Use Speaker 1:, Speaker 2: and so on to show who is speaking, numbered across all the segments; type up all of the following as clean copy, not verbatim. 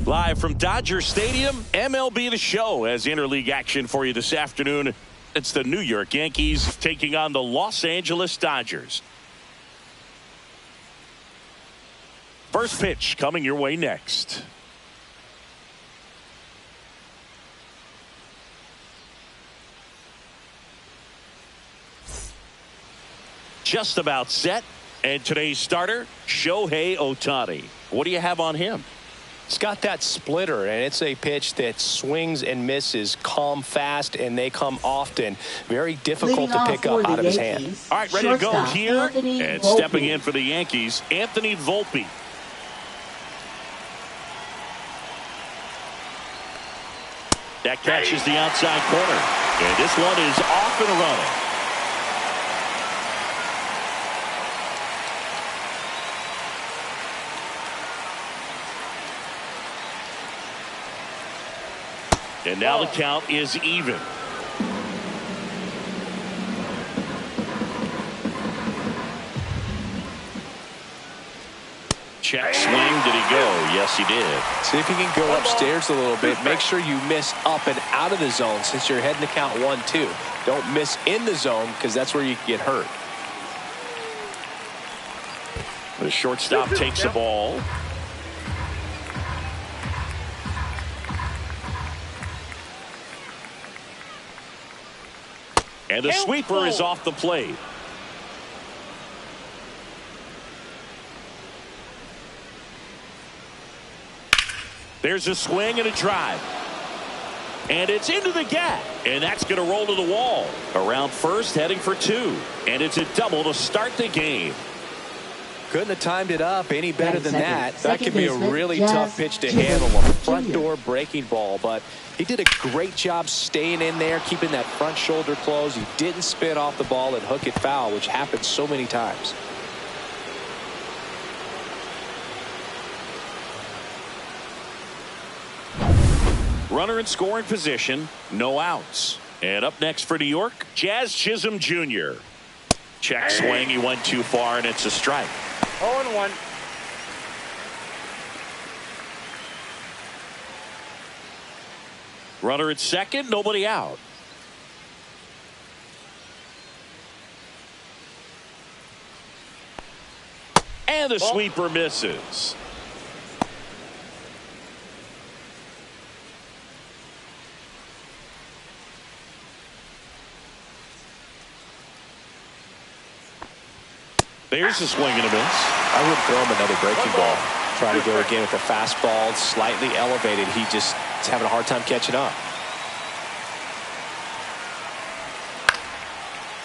Speaker 1: Live from Dodger Stadium, MLB The Show has interleague action for you this afternoon. It's the New York Yankees taking on the Los Angeles Dodgers. First pitch coming your way next. Just about set. And today's starter, Shohei Ohtani. What do you have on him?
Speaker 2: It's got that splitter, and it's a pitch that swings and misses, come fast, and they come often. Very difficult to pick up out of his hand.
Speaker 1: All right, ready to go here. And stepping in for the Yankees, Anthony Volpe. That catches the outside corner. And this one is off and running. And now the count is even. Check swing. Did he go? Yes, he did.
Speaker 2: See if you can go upstairs a little bit. Make sure you miss up and out of the zone since you're heading to count 1-2. Don't miss in the zone because that's where you can get hurt.
Speaker 1: The shortstop takes the ball. And the sweeper is off the plate. There's a swing and a drive. And it's into the gap. And that's going to roll to the wall. Around first, heading for two. And it's a double to start the game.
Speaker 2: Couldn't have timed it up any better than that. That could be a really tough pitch to handle. A front door breaking ball. But he did a great job staying in there, keeping that front shoulder closed. He didn't spit off the ball and hook it foul, which happens so many times.
Speaker 1: Runner in scoring position, no outs. And up next for New York, Jazz Chisholm Jr. Check swing, he went too far, and it's a strike.
Speaker 3: 0-1.
Speaker 1: Runner at second, nobody out. And the sweeper misses. There's a swing and a miss.
Speaker 2: I would throw him another breaking ball. Try to go again with the fastball, slightly elevated. He just is having a hard time catching up.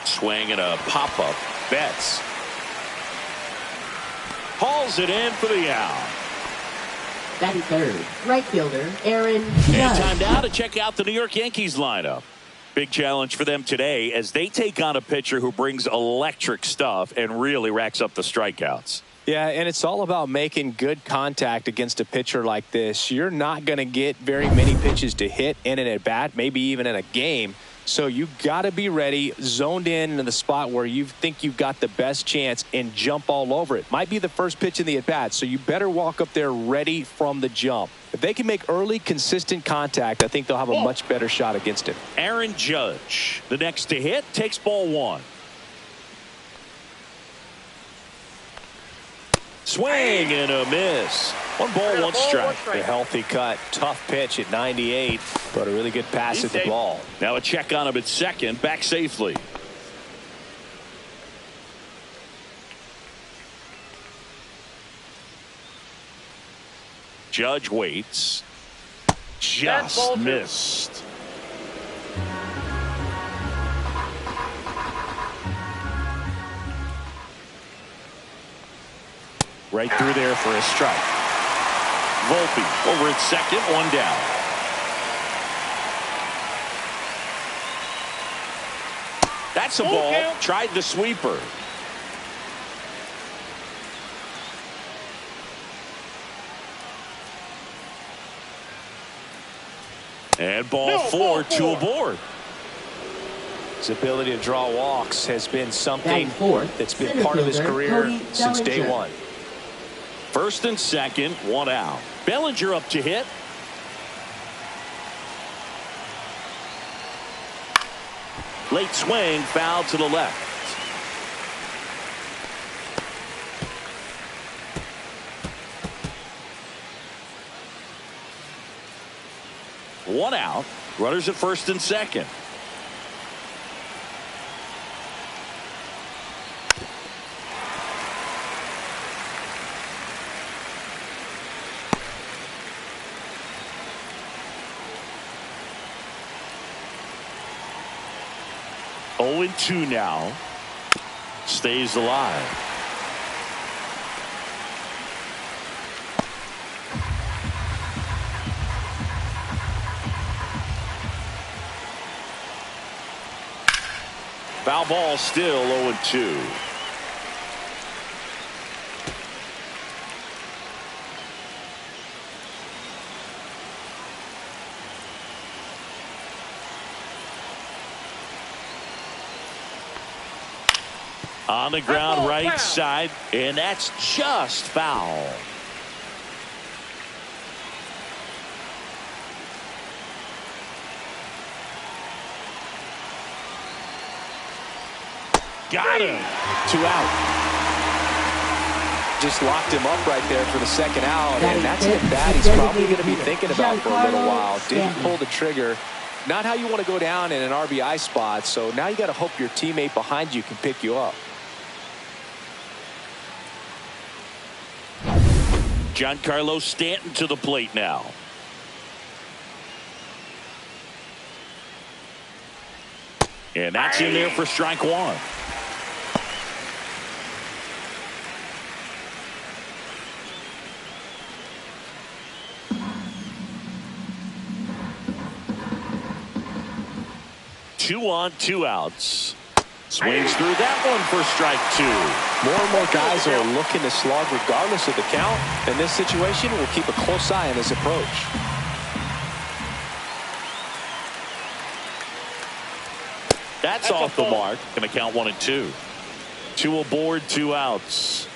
Speaker 1: Swing and a pop-up. Betts hauls it in for the out.
Speaker 4: Batting third, right fielder Aaron Judge.
Speaker 1: And time now to check out the New York Yankees lineup. Big challenge for them today as they take on a pitcher who brings electric stuff and really racks up the strikeouts.
Speaker 2: Yeah, and it's all about making good contact against a pitcher like this. You're not going to get very many pitches to hit in an at-bat, maybe even in a game. So you got to be ready, zoned in the spot where you think you've got the best chance and jump all over it. Might be the first pitch in the at-bat, so you better walk up there ready from the jump. If they can make early, consistent contact, I think they'll have a much better shot against him.
Speaker 1: Aaron Judge, the next to hit, takes ball one. Swing and a miss. One ball, one strike.
Speaker 2: A healthy cut. Tough pitch at 98, but a really good pass at the ball.
Speaker 1: Now a check on him at second. Back safely. Judge waits. Just missed. Right through there for a strike. Volpe over at second, one down. That's a ball. Tried the sweeper. And ball four, two aboard.
Speaker 2: His ability to draw walks has been something that's been part of his career since day one.
Speaker 1: First and second, one out. Bellinger up to hit. Late swing, foul to the left. One out. Runners at first and second. Oh, and 2 now. Stays alive. Foul ball, still 0-2. On the ground, right side, and that's just foul. Got him.
Speaker 2: 2 out. Just locked him up right there for the second out, and that's an at-bat he's probably going to be thinking about for a little while. Didn't pull the trigger. Not how you want to go down in an RBI spot, so now you got to hope your teammate behind you can pick you up.
Speaker 1: Giancarlo Stanton to the plate now. And that's in there for strike one. Two on, 2 outs. Swings through that one for strike 2.
Speaker 2: More and more guys are looking to slog regardless of the count. In this situation, we'll keep a close eye on his approach.
Speaker 1: That's off the mark. Going to count 1 and 2. 2 aboard, 2 outs.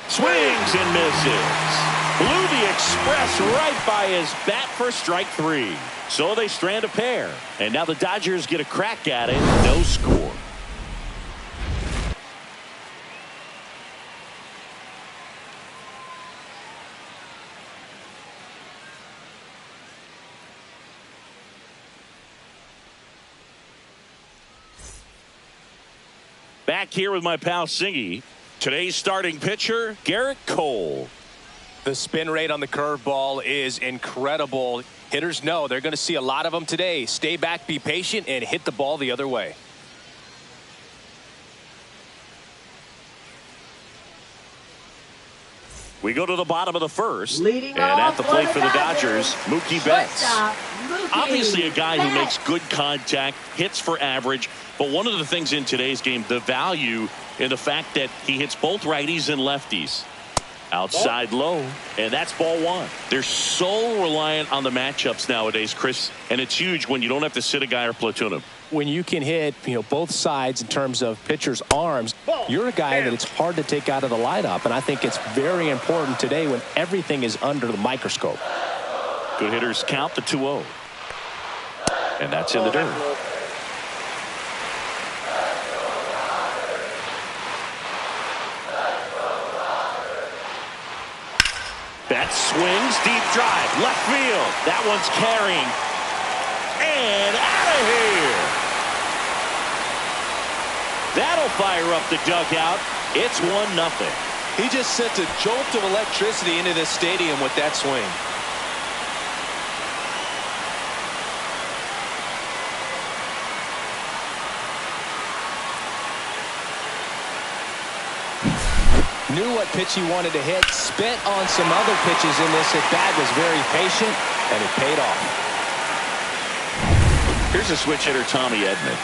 Speaker 1: Swings and misses. Blew the express right by his bat for strike 3. So they strand a pair. And now the Dodgers get a crack at it. No score. Back here with my pal Singy. Today's starting pitcher, Garrett Cole.
Speaker 2: The spin rate on the curveball is incredible. Hitters know they're going to see a lot of them today. Stay back, be patient, and hit the ball the other way.
Speaker 1: We go to the bottom of the first.
Speaker 4: Leading
Speaker 1: and at the plate for the Dodgers, Mookie Betts. Obviously a guy who makes good contact, hits for average. But one of the things in today's game, the value in the fact that he hits both righties and lefties. Outside low, and that's ball 1. They're so reliant on the matchups nowadays, Chris, and it's huge when you don't have to sit a guy or platoon him.
Speaker 2: When you can hit, both sides in terms of pitchers' arms, you're a guy that it's hard to take out of the lineup, and I think it's very important today when everything is under the microscope.
Speaker 1: Good hitters count the 2-0, and that's in the dirt. That swings, deep drive, left field. That one's carrying. And out of here. That'll fire up the dugout. It's 1-0.
Speaker 2: He just sent a jolt of electricity into this stadium with that swing. Knew what pitch he wanted to hit, spent on some other pitches in this at-bat, was very patient, and it paid off.
Speaker 1: Here's a switch hitter, Tommy Edman.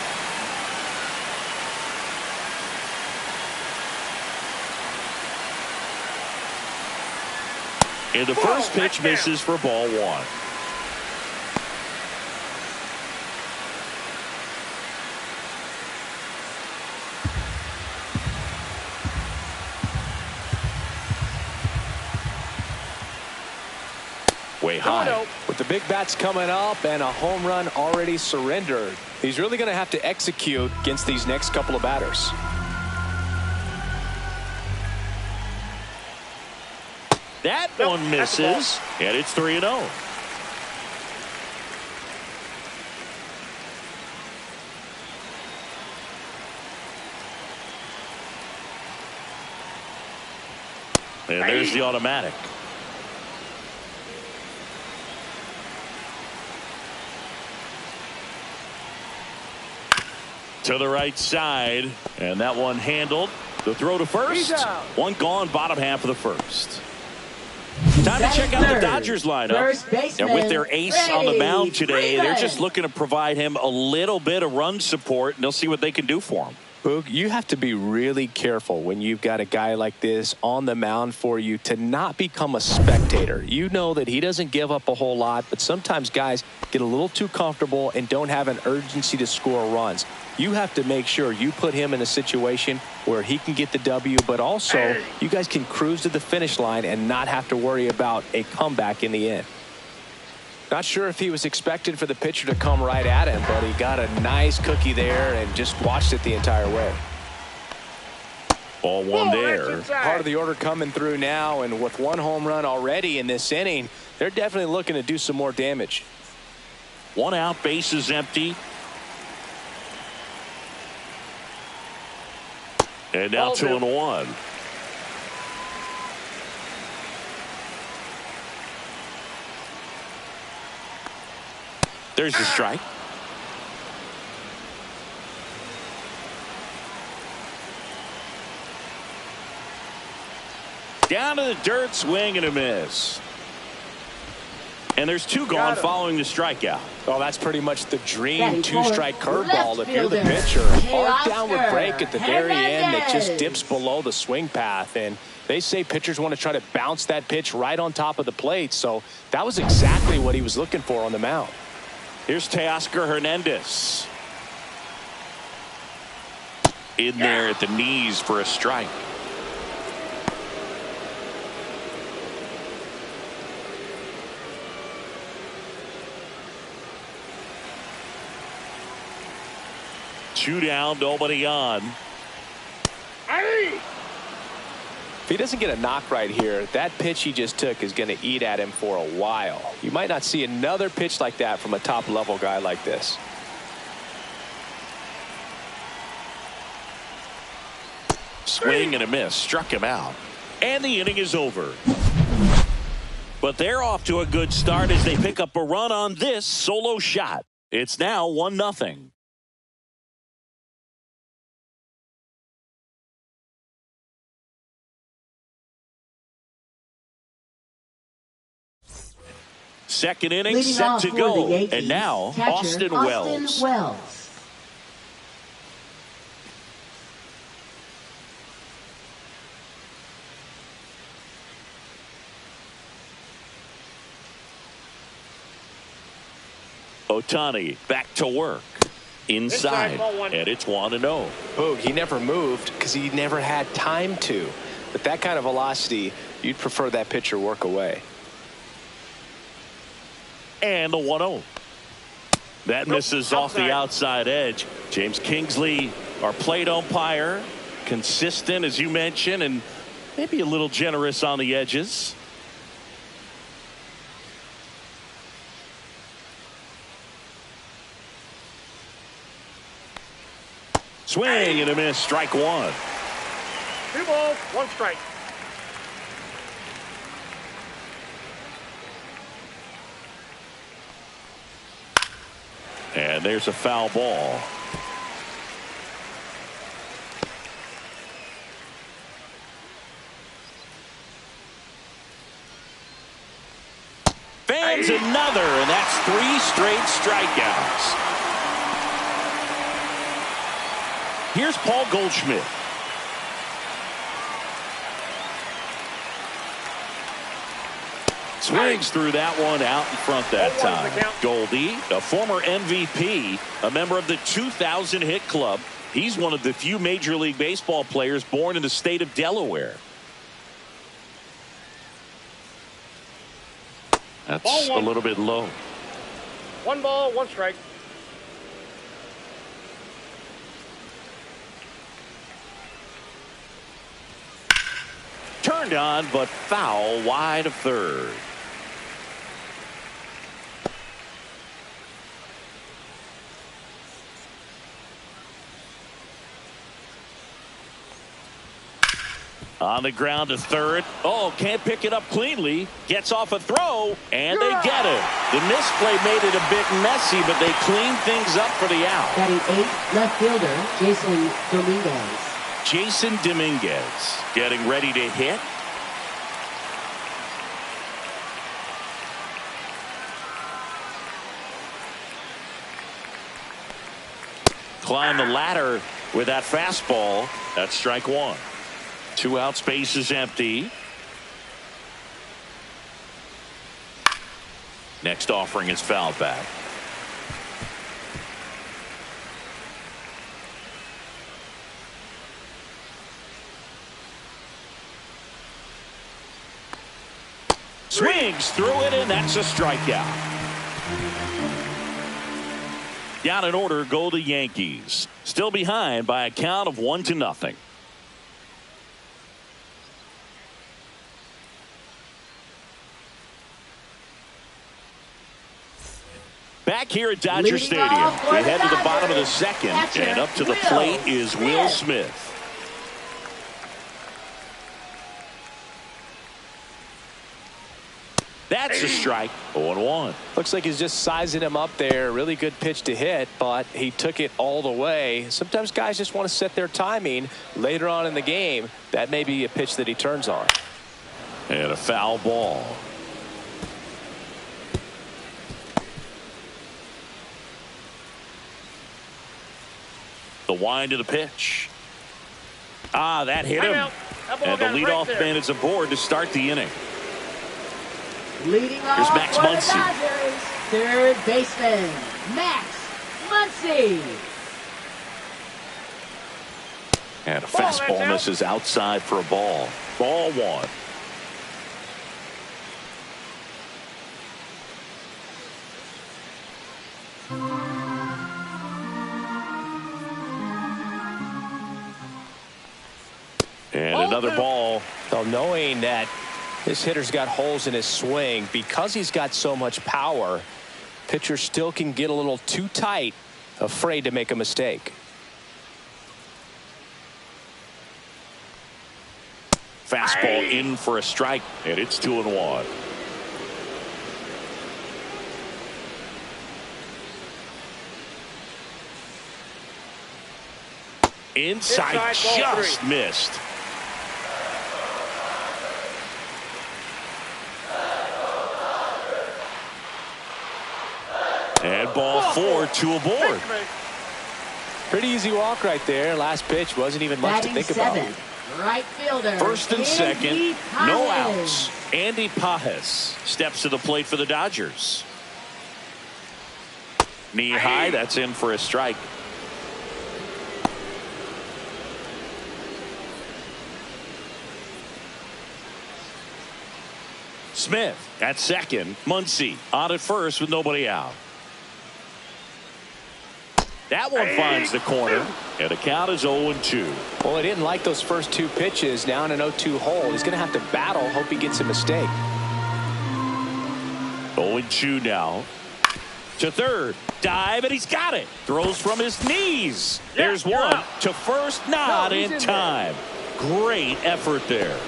Speaker 1: And the first pitch misses for ball 1. way high.
Speaker 2: With the big bats coming up and a home run already surrendered, he's really going to have to execute against these next couple of batters.
Speaker 1: That one misses, and it's 3-0. And there's the automatic. To the right side, and that one handled. The throw to first. One gone, bottom half of the first. Time to check out the Dodgers lineup. And with their ace on the mound today, they're just looking to provide him a little bit of run support, and they'll see what they can do for him.
Speaker 2: Boog, you have to be really careful when you've got a guy like this on the mound for you to not become a spectator. You know that he doesn't give up a whole lot, but sometimes guys get a little too comfortable and don't have an urgency to score runs. You have to make sure you put him in a situation where he can get the W, but also you guys can cruise to the finish line and not have to worry about a comeback in the end. Not sure if he was expecting for the pitcher to come right at him, but he got a nice cookie there and just watched it the entire way.
Speaker 1: Ball one there.
Speaker 2: Part of the order coming through now, and with one home run already in this inning, they're definitely looking to do some more damage.
Speaker 1: One out, base is empty. And now 2-1. There's the strike. Down to the dirt, swing and a miss. And there's two gone following the strikeout.
Speaker 2: Oh, that's pretty much the dream two-strike curveball if you're the pitcher. Hard downward break at the very end that just dips below the swing path. And they say pitchers want to try to bounce that pitch right on top of the plate. So that was exactly what he was looking for on the mound.
Speaker 1: Here's Teoscar Hernandez. In there at the knees for a strike. Two down, nobody on.
Speaker 2: If he doesn't get a knock right here, that pitch he just took is going to eat at him for a while. You might not see another pitch like that from a top-level guy like this.
Speaker 1: Swing and a miss. Struck him out. And the inning is over. But they're off to a good start as they pick up a run on this solo shot. It's now 1-0. Second inning
Speaker 4: Leading
Speaker 1: set
Speaker 4: off
Speaker 1: to
Speaker 4: for
Speaker 1: go.
Speaker 4: the Yankees,
Speaker 1: And now
Speaker 4: catcher,
Speaker 1: Austin Wells. Ohtani back to work. Inside. And it's 1-0.
Speaker 2: Boog, he never moved because he never had time to. But that kind of velocity, you'd prefer that pitcher work away.
Speaker 1: And the 1-0. That misses off the outside edge. James Kingsley, our plate umpire, consistent as you mentioned, and maybe a little generous on the edges. Swing and a miss. Strike one.
Speaker 3: 2 balls, 1 strike.
Speaker 1: And there's a foul ball. Fans another, and that's 3 straight strikeouts. Here's Paul Goldschmidt. Swings through that one out in front that time. Goldie, a former MVP, a member of the 2000 hit club. He's one of the few Major League Baseball players born in the state of Delaware. That's
Speaker 3: Ball
Speaker 1: a
Speaker 3: one.
Speaker 1: little bit low.
Speaker 3: 1 ball, 1 strike.
Speaker 1: Turned on, but foul wide of third. On the ground to third. Oh, can't pick it up cleanly. Gets off a throw, and they get it. The misplay made it a bit messy, but they cleaned things up for the out.
Speaker 4: Batting 8th, left fielder, Jason Dominguez.
Speaker 1: Jason Dominguez getting ready to hit. Climb the ladder with that fastball. That's strike one. 2 outs, base is empty. Next offering is fouled back. Swings through it, and that's a strikeout. Down in order go the Yankees. Still behind by a count of 1-0. Back here at Dodger Stadium, we head to the bottom of the second, and up to the plate is Will Smith. That's a strike. 0-1.
Speaker 2: Looks like he's just sizing him up there. Really good pitch to hit, but he took it all the way. Sometimes guys just want to set their timing later on in the game. That may be a pitch that he turns on.
Speaker 1: And a foul ball. The wind to the pitch. That hit him. And the leadoff man is aboard to start the inning.
Speaker 4: Leading
Speaker 1: Here's
Speaker 4: off
Speaker 1: Max
Speaker 4: for the
Speaker 1: Muncy.
Speaker 4: Dodgers, third baseman, Max Muncy.
Speaker 1: And a fastball misses outside for a ball. Ball one. And another ball.
Speaker 2: So knowing that this hitter's got holes in his swing, because he's got so much power, pitcher still can get a little too tight, afraid to make a mistake.
Speaker 1: Fastball in for a strike, and it's 2-1. Inside, just missed. And ball 4, 2 aboard.
Speaker 2: Pretty easy walk right there. Last pitch wasn't even much
Speaker 4: Batting
Speaker 2: to think about.
Speaker 4: seventh, right fielder,
Speaker 1: First and second,
Speaker 4: Andy
Speaker 1: no
Speaker 4: Pages.
Speaker 1: outs. Andy Pages steps to the plate for the Dodgers. Knee high, that's in for a strike. Smith at second. Muncy on at first with nobody out. That one finds the corner, and the count is 0-2.
Speaker 2: Well, he didn't like those first 2 pitches. Now in an 0-2 hole, he's going to have to battle. Hope he gets a mistake.
Speaker 1: 0-2 now. To third. Dive, and he's got it. Throws from his knees. There's one. To first, not in time. Great effort there.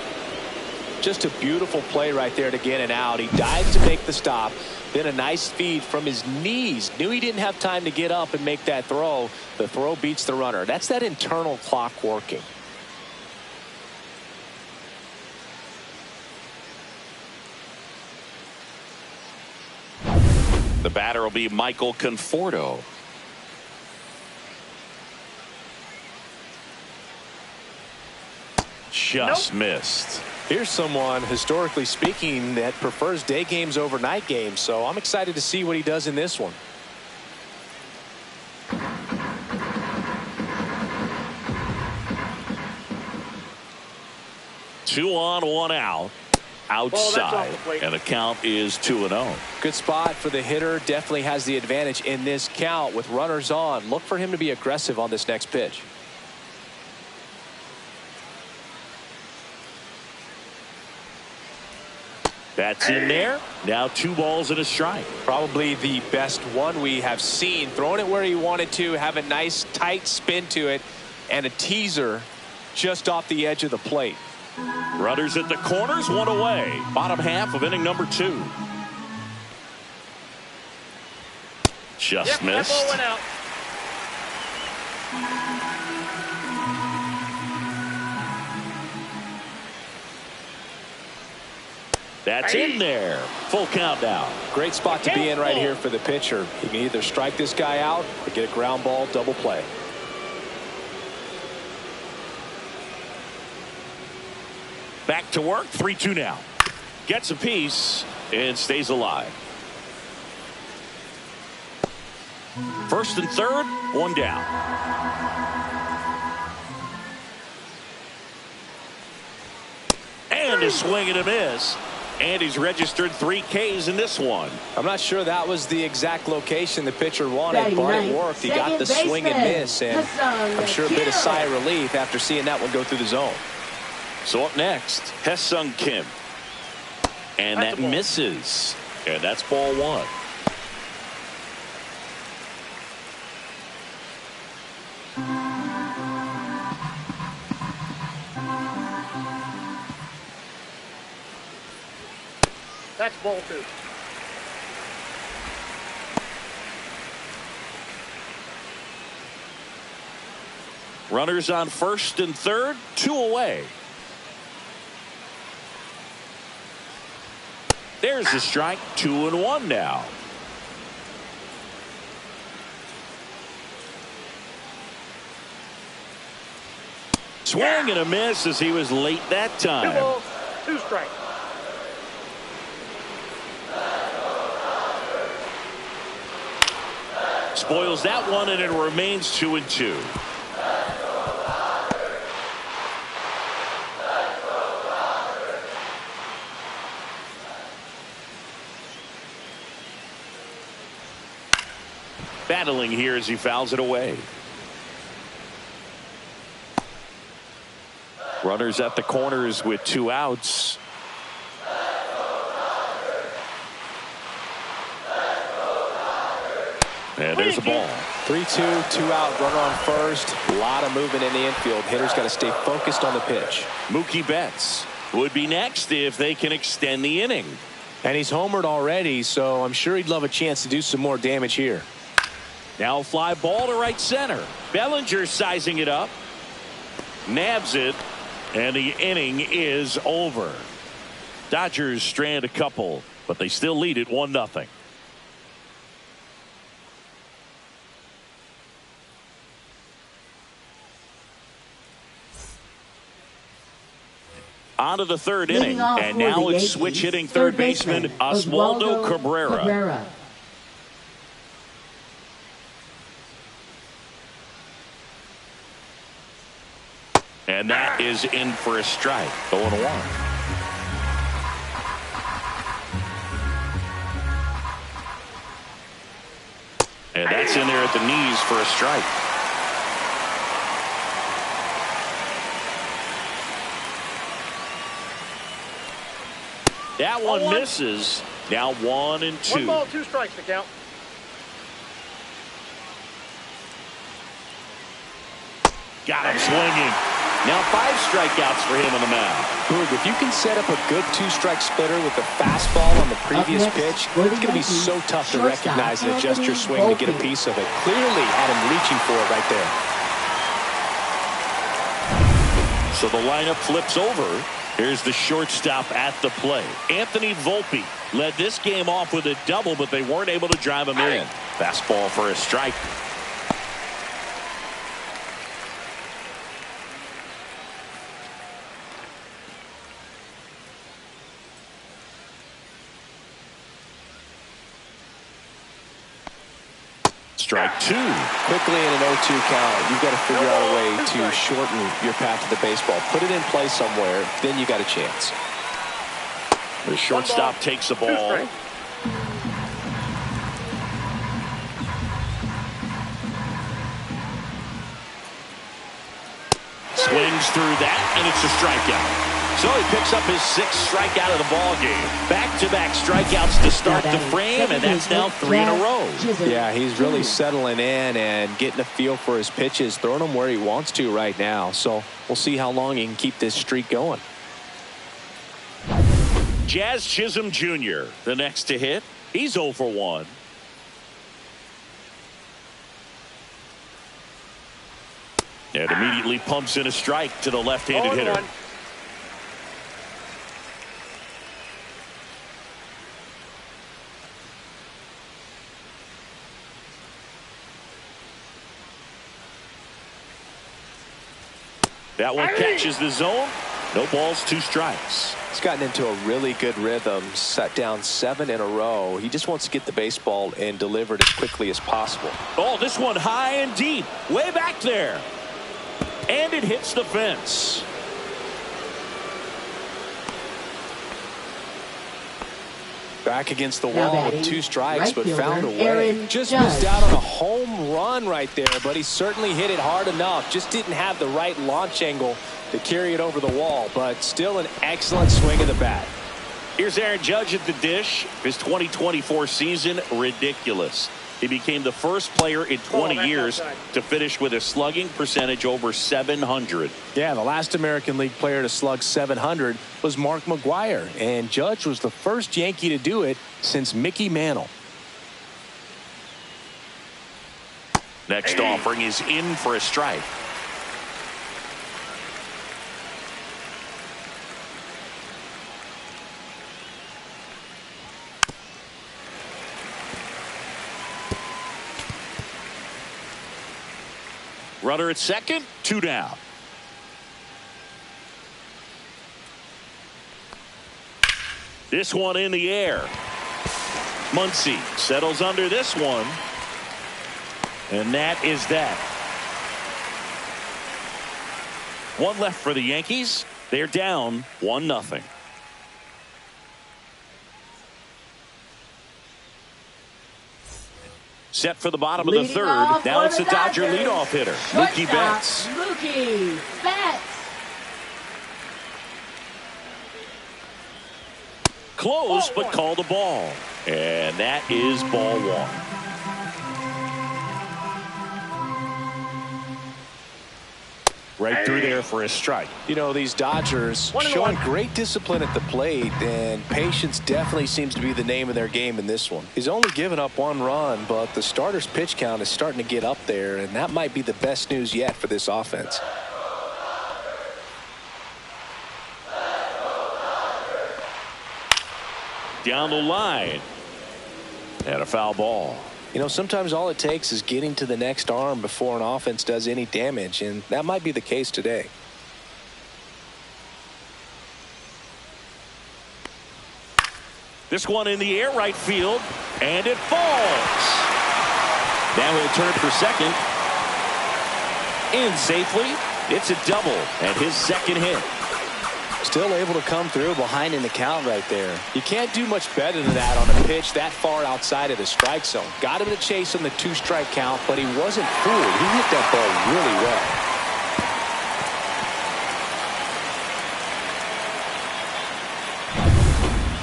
Speaker 2: Just a beautiful play right there to get it out. He dives to make the stop. Then a nice feed from his knees. Knew he didn't have time to get up and make that throw. The throw beats the runner. That's that internal clock working.
Speaker 1: The batter will be Michael Conforto. Just missed.
Speaker 2: Here's someone, historically speaking, that prefers day games over night games. So I'm excited to see what he does in this one.
Speaker 1: 2 on, 1 out. outside, and the count is 2-0.
Speaker 2: Good spot for the hitter. Definitely has the advantage in this count with runners on. Look for him to be aggressive on this next pitch.
Speaker 1: That's in there. Now 2 balls and a strike.
Speaker 2: Probably the best one we have seen. Throwing it where he wanted to, have a nice tight spin to it, and a teaser just off the edge of the plate.
Speaker 1: Runners at the corners, 1 away. Bottom half of inning number 2. Just missed.
Speaker 3: That ball went out.
Speaker 1: That's in there. Full count now.
Speaker 2: Great spot to be in right here for the pitcher. He can either strike this guy out or get a ground ball, double play.
Speaker 1: Back to work. 3-2 now. Gets a piece and stays alive. First and third, 1 down. And a swing and a miss. And he's registered 3 Ks in this one.
Speaker 2: I'm not sure that was the exact location the pitcher wanted, but it worked. He got the swing and miss, and I'm sure a bit of sigh of relief after seeing that one go through the zone.
Speaker 1: So up next, Hesung Kim. And that misses. And that's ball 1.
Speaker 3: That's ball 2.
Speaker 1: Runners on first and third, 2 away. There's the strike. 2-1 now. Swing and a miss as he was late that
Speaker 3: 2
Speaker 1: time.
Speaker 3: balls, 2 strikes.
Speaker 1: Spoils that one, and it remains 2-2. Battling here as he fouls it away. Runners at the corners with 2 outs. And there's the ball.
Speaker 2: 3-2, 2 out, runner on first. A lot of movement in the infield. Hitter's got to stay focused on the pitch.
Speaker 1: Mookie Betts would be next if they can extend the inning.
Speaker 2: And he's homered already, so I'm sure he'd love a chance to do some more damage here.
Speaker 1: Now a fly ball to right center. Bellinger sizing it up. Nabs it. And the inning is over. Dodgers strand a couple, but they still lead it 1-0. On to the third inning, and now it's switch hitting third baseman Oswaldo Cabrera. And that is in for a strike. 0-1. And that's in there at the knees for a strike. That one misses. Now 1-2.
Speaker 3: 1 ball, 2 strikes to count.
Speaker 1: Got him swinging. Now 5 strikeouts for him on the mound.
Speaker 2: Boog, if you can set up a good 2-strike splitter with the fastball on the previous pitch, it's going to be so tough to recognize and adjust your swing to get a piece of it. Clearly had him reaching for it right there.
Speaker 1: So the lineup flips over. Here's the shortstop at the plate. Anthony Volpe led this game off with a double, but they weren't able to drive him in. Fastball for a strike. Strike 2.
Speaker 2: Quickly in an 0-2 count, you've got to figure out a way to shorten your path to the baseball. Put it in play somewhere, then you got a chance.
Speaker 1: The shortstop takes the ball. Swings through that, and it's a strikeout. So he picks up his 6th strikeout of the ball game. Back-to-back strikeouts to start the frame, and that's now 3 in a row.
Speaker 2: Yeah, he's really settling in and getting a feel for his pitches, throwing them where he wants to right now. So we'll see how long he can keep this streak going.
Speaker 1: Jazz Chisholm Jr., the next to hit. He's 0 for 1. And immediately pumps in a strike to the left-handed hitter. That one catches the zone. No balls, 2 strikes.
Speaker 2: He's gotten into a really good rhythm, set down 7 in a row. He just wants to get the baseball and deliver it as quickly as possible.
Speaker 1: Oh, this one high and deep, way back there. And it hits the fence.
Speaker 2: Back against the wall with 2 strikes, but found a way. Just
Speaker 4: Judge.
Speaker 2: missed out on a home run right there, but he certainly hit it hard enough. Just didn't have the right launch angle to carry it over the wall, but still an excellent swing of the bat.
Speaker 1: Here's Aaron Judge at the dish. His 2024 season, ridiculous. He became the first player in 20 years to finish with a slugging percentage over 700.
Speaker 2: Yeah, the last American League player to slug 700 was Mark McGwire, and Judge was the first Yankee to do it since Mickey Mantle.
Speaker 1: Next offering is in for a strike. Runner at second, 2 down. This one in the air. Muncy settles under this one. And that is that. 1 left for the Yankees. They're down 1-0. Set for the bottom of the third. Now it's the Dodger leadoff hitter, Mookie Betts.
Speaker 4: Mookie Betts.
Speaker 1: Close, but called a ball. And that is ball 1. Right through there for a strike.
Speaker 2: You know, these Dodgers showing great discipline at the plate, and patience definitely seems to be the name of their game in this one. He's only given up 1 run, but the starter's pitch count is starting to get up there, and that might be the best news yet for this offense.
Speaker 1: Down the line. And a foul ball.
Speaker 2: You know, sometimes all it takes is getting to the next arm before an offense does any damage, and that might be the case today.
Speaker 1: This one in the air, right field, and it falls. Now he'll turn for second. In safely. It's a double and his 2nd hit.
Speaker 2: Still able to come through behind in the count right there. You can't do much better than that on a pitch that far outside of the strike zone. Got him to chase on the 2-strike count, but he wasn't fooled. He hit that
Speaker 1: ball really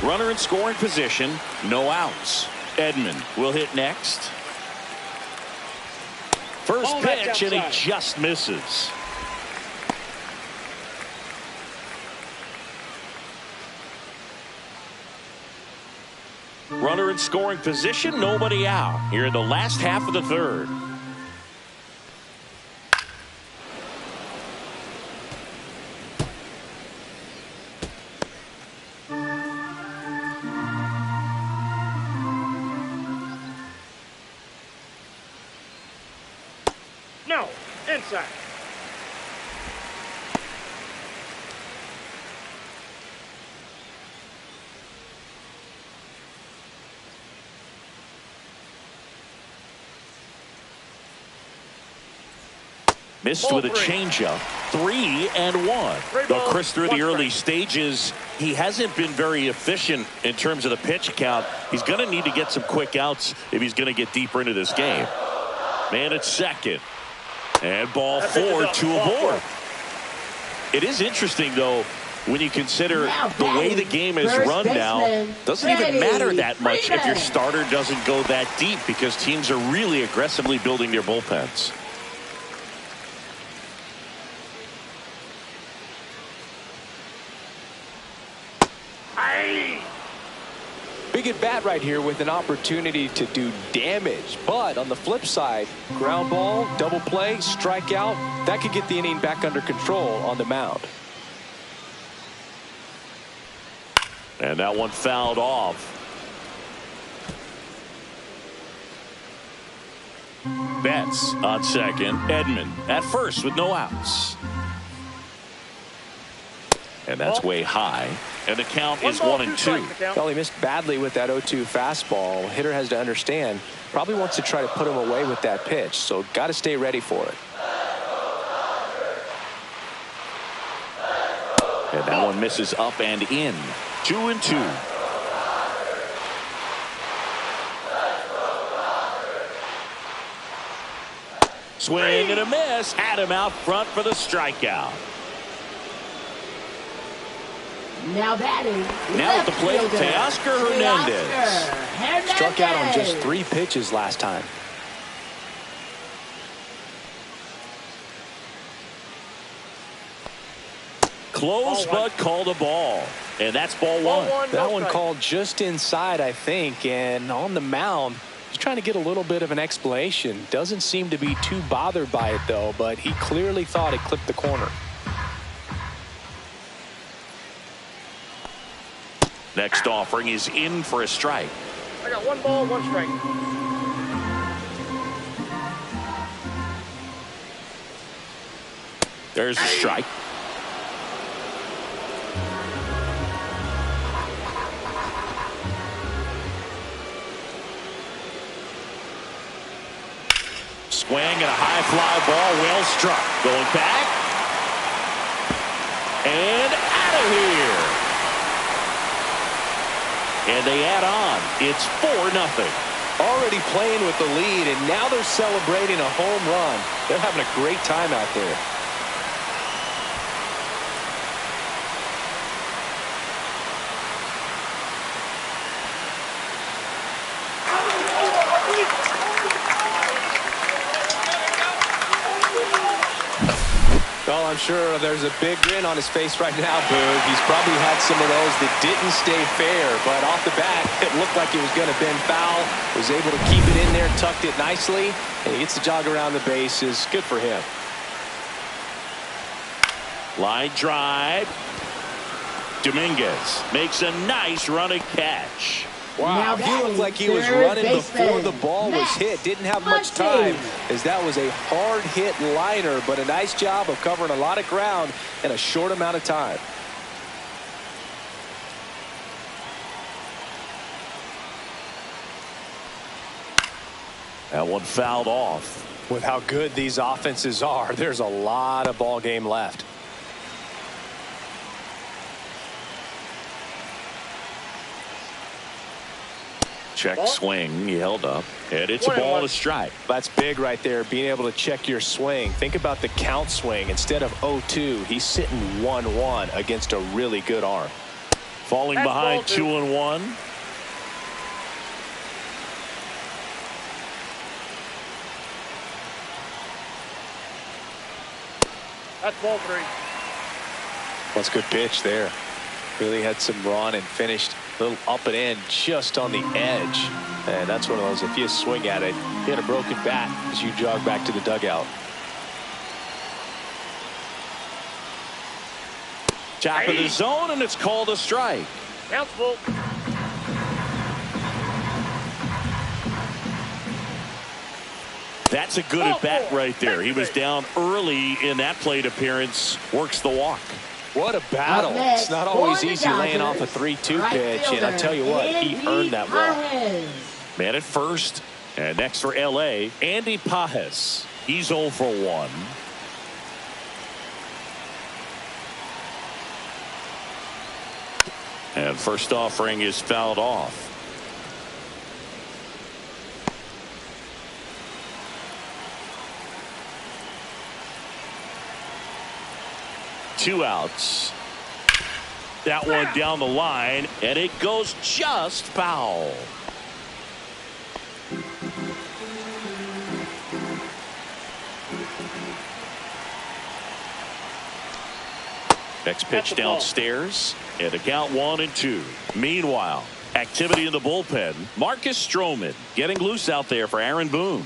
Speaker 1: well. Runner in scoring position, no outs. Edman will hit next. First pitch, and he just misses. Runner in scoring position, nobody out. Here in the last half of the third.
Speaker 3: No, inside.
Speaker 1: Missed with a changeup. 3-1. Though Chris, through the early stages, he hasn't been very efficient in terms of the pitch count. He's going to need to get some quick outs if he's going to get deeper into this game. Man at second. And ball four to aboard. It is interesting, though, when you consider the way the game is run now. Doesn't even matter that much if your starter doesn't go that deep, because teams are really aggressively building their bullpens.
Speaker 2: Big at bat right here with an opportunity to do damage. But on the flip side, ground ball, double play, strikeout, that could get the inning back under control on the mound.
Speaker 1: And that one fouled off. Betts on second. Edman at first with no outs. And that's way high. And the count is 1-2.
Speaker 2: Well, he missed badly with that 0-2 fastball. Hitter has to understand. Probably wants to try to put him away with that pitch. So got to stay ready for it.
Speaker 1: And that one misses up and in. 2-2. Swing and a miss. Had him out front for the strikeout.
Speaker 4: Now batting.
Speaker 1: Now at the plate, Teoscar Hernandez.
Speaker 2: Struck out on just 3 pitches last time.
Speaker 1: Close, but called a ball. And that's ball one.
Speaker 2: That one called just inside, I think. And on the mound, he's trying to get a little bit of an explanation. Doesn't seem to be too bothered by it, though. But he clearly thought it clipped the corner.
Speaker 1: Next offering is in for a strike.
Speaker 3: I got 1 ball, 1 strike.
Speaker 1: There's a strike. Swing and a high fly ball, well struck. Going back. And out of here. And they add on. It's 4-0.
Speaker 2: Already playing with the lead, and now they're celebrating a home run. They're having a great time out there. Well, I'm sure there's a big grin on his face right now, Boog. He's probably had some of those that didn't stay fair, but off the bat, it looked like it was going to bend foul. Was able to keep it in there, tucked it nicely, and he gets the jog around the bases. Good for him.
Speaker 1: Line drive. Dominguez makes a nice running catch.
Speaker 2: Wow, he looked like he was running before the ball was hit. Didn't have much time, as that was a hard hit liner, but a nice job of covering a lot of ground in a short amount of time.
Speaker 1: That one fouled off.
Speaker 2: With how good these offenses are, there's a lot of ball game left.
Speaker 1: Check swing. He held up. And it's a ball and a strike.
Speaker 2: That's big right there, being able to check your swing. Think about the count swing. Instead of 0-2, he's sitting 1-1 against a really good arm.
Speaker 1: Falling behind 2-1.
Speaker 3: That's ball 3.
Speaker 2: That's a good pitch there. Really had some run and finished a little up and in just on the edge. And that's one of those, if you swing at it, hit a broken bat as you jog back to the dugout.
Speaker 1: Top of the zone, and it's called a strike.
Speaker 3: Count's full.
Speaker 1: That's a good at bat right there. He was down early in that plate appearance. Works the walk.
Speaker 2: What a battle. It's not always easy laying off a 3-2 pitch, and I tell you what, he earned that walk.
Speaker 1: Man at first, and next for L.A., Andy Pajes. He's 0 for 1. And first offering is fouled off. Two outs. That one down the line, and it goes just foul. Next pitch downstairs, and a count 1-2. Meanwhile, activity in the bullpen. Marcus Stroman getting loose out there for Aaron Boone.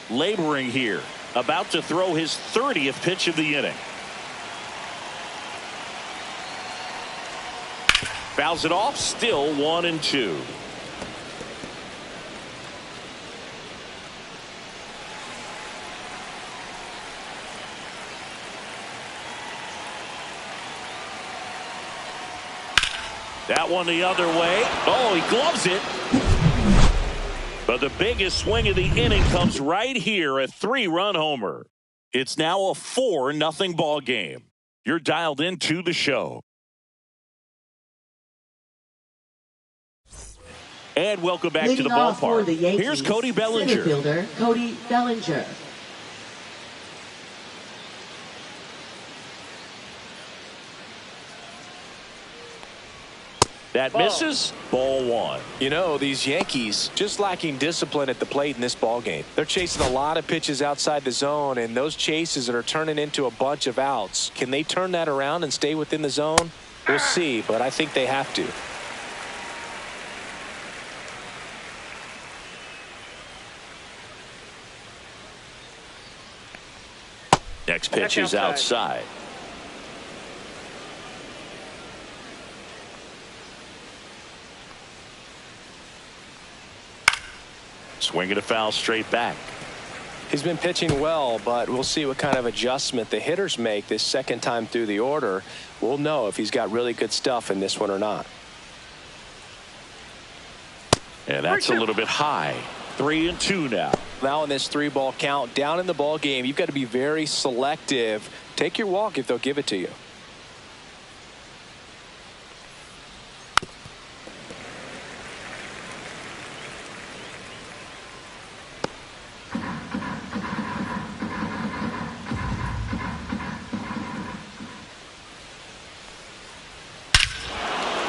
Speaker 1: Laboring here, about to throw his 30th pitch of the inning. Fouls it off, still 1-2. That one the other way. Oh, he gloves it. But the biggest swing of the inning comes right here, a 3-run homer. It's now a 4-0 ball game. You're dialed into the show. And welcome back to the ballpark. Here's Cody Bellinger.
Speaker 4: Center fielder Cody Bellinger.
Speaker 1: That misses. Ball 1.
Speaker 2: You know, these Yankees just lacking discipline at the plate in this ball game. They're chasing a lot of pitches outside the zone, and those chases that are turning into a bunch of outs. Can they turn that around and stay within the zone? We'll see, but I think they have to.
Speaker 1: Next pitch is outside. Swinging a foul straight back.
Speaker 2: He's been pitching well, but we'll see what kind of adjustment the hitters make this second time through the order. We'll know if he's got really good stuff in this one or not.
Speaker 1: And that's a little bit high. 3-2 now.
Speaker 2: Now in this 3-ball count, down in the ball game, you've got to be very selective. Take your walk if they'll give it to you.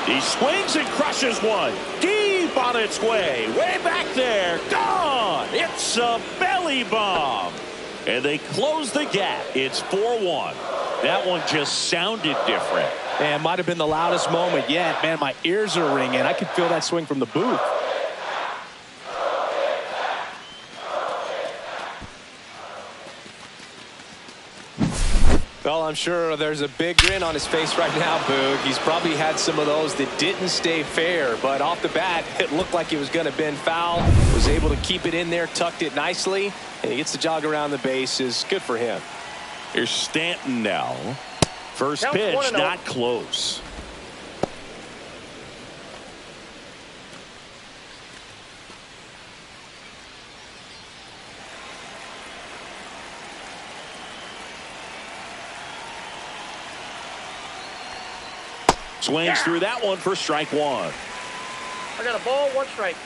Speaker 1: He swings and crushes one. Deep on its way. Way back there. Gone. It's a belly bomb. And they close the gap. It's 4-1. That one just sounded different.
Speaker 2: And might have been the loudest moment yet. Man, my ears are ringing. I could feel that swing from the booth. Well, I'm sure there's a big grin on his face right now, Boog. He's probably had some of those that didn't stay fair, but off the bat, it looked like it was going to bend foul. Was able to keep it in there, tucked it nicely, and he gets the jog around the bases. Good for him.
Speaker 1: Here's Stanton now. First pitch, not close. Swings through that one for strike 1.
Speaker 3: I got a ball, 1 strike.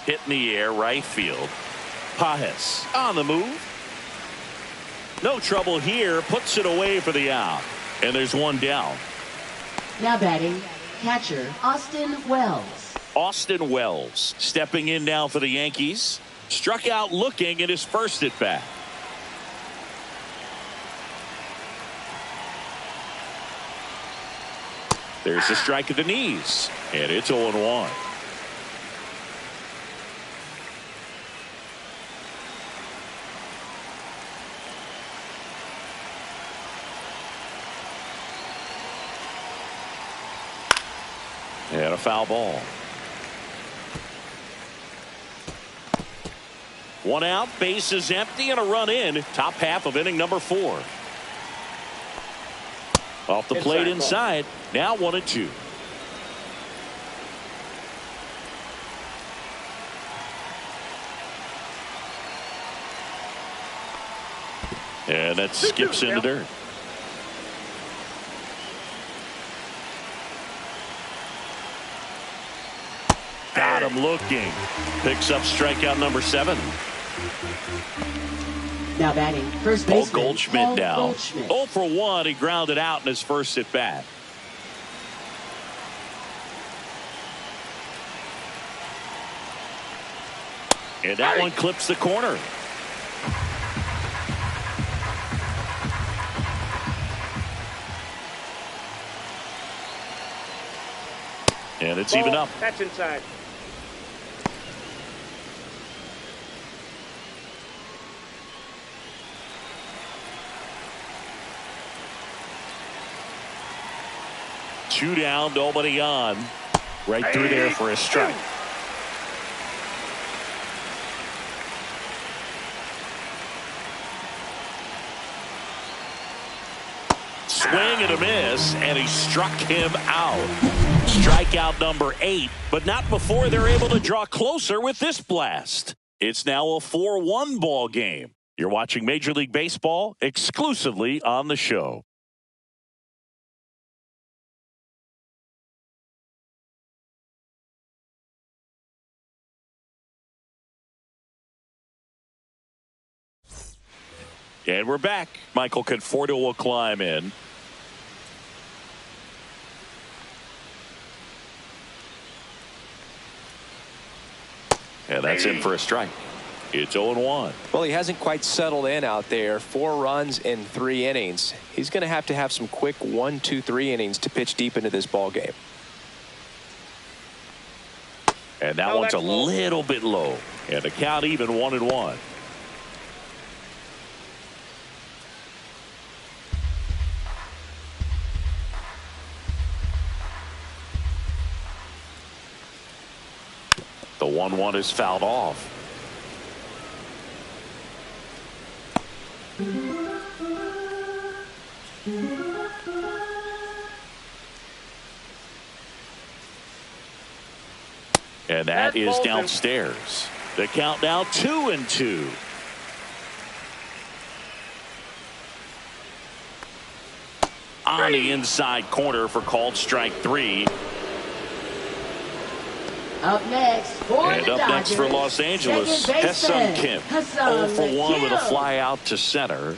Speaker 1: Hit in the air, right field. Pajes on the move. No trouble here. Puts it away for the out. And there's one down.
Speaker 4: Now batting, catcher Austin Wells.
Speaker 1: Austin Wells stepping in now for the Yankees. Struck out looking at his first at bat. There's a strike at the knees, and it's 0-1. And a foul ball. 1 out, base is empty, and a run in. Top half of inning number 4. Off the plate inside. Now 1-2. And that skips into dirt. Got him looking. Picks up strikeout number 7.
Speaker 4: Now batting, first baseman,
Speaker 1: Paul Goldschmidt down.
Speaker 4: Goldschmidt.
Speaker 1: 0 for 1. He grounded out in his first at bat. And that one clips the corner. And it's even up.
Speaker 3: That's inside.
Speaker 1: Two down, nobody on. Right through there for a strike. Swing and a miss, and he struck him out. Strikeout number 8, but not before they're able to draw closer with this blast. It's now a 4-1 ball game. You're watching Major League Baseball exclusively on the show. And we're back. Michael Conforto will climb in. And that's in for a strike. It's 0-1.
Speaker 2: Well, he hasn't quite settled in out there. 4 runs in 3 innings. He's going to have some quick 1, 2, 3 innings to pitch deep into this ball game.
Speaker 1: And that one's a little bit low. And the count even 1-1. The 1-1 is fouled off. And that is downstairs. The count now 2-2. On the inside corner for called strike 3.
Speaker 4: Up next for
Speaker 1: And
Speaker 4: the
Speaker 1: up next for
Speaker 4: Dodgers,
Speaker 1: Los Angeles,
Speaker 4: second baseman,
Speaker 1: Hesum Kim.
Speaker 4: Hesum
Speaker 1: 0 for 1 with a
Speaker 4: Kim.
Speaker 1: fly out to center.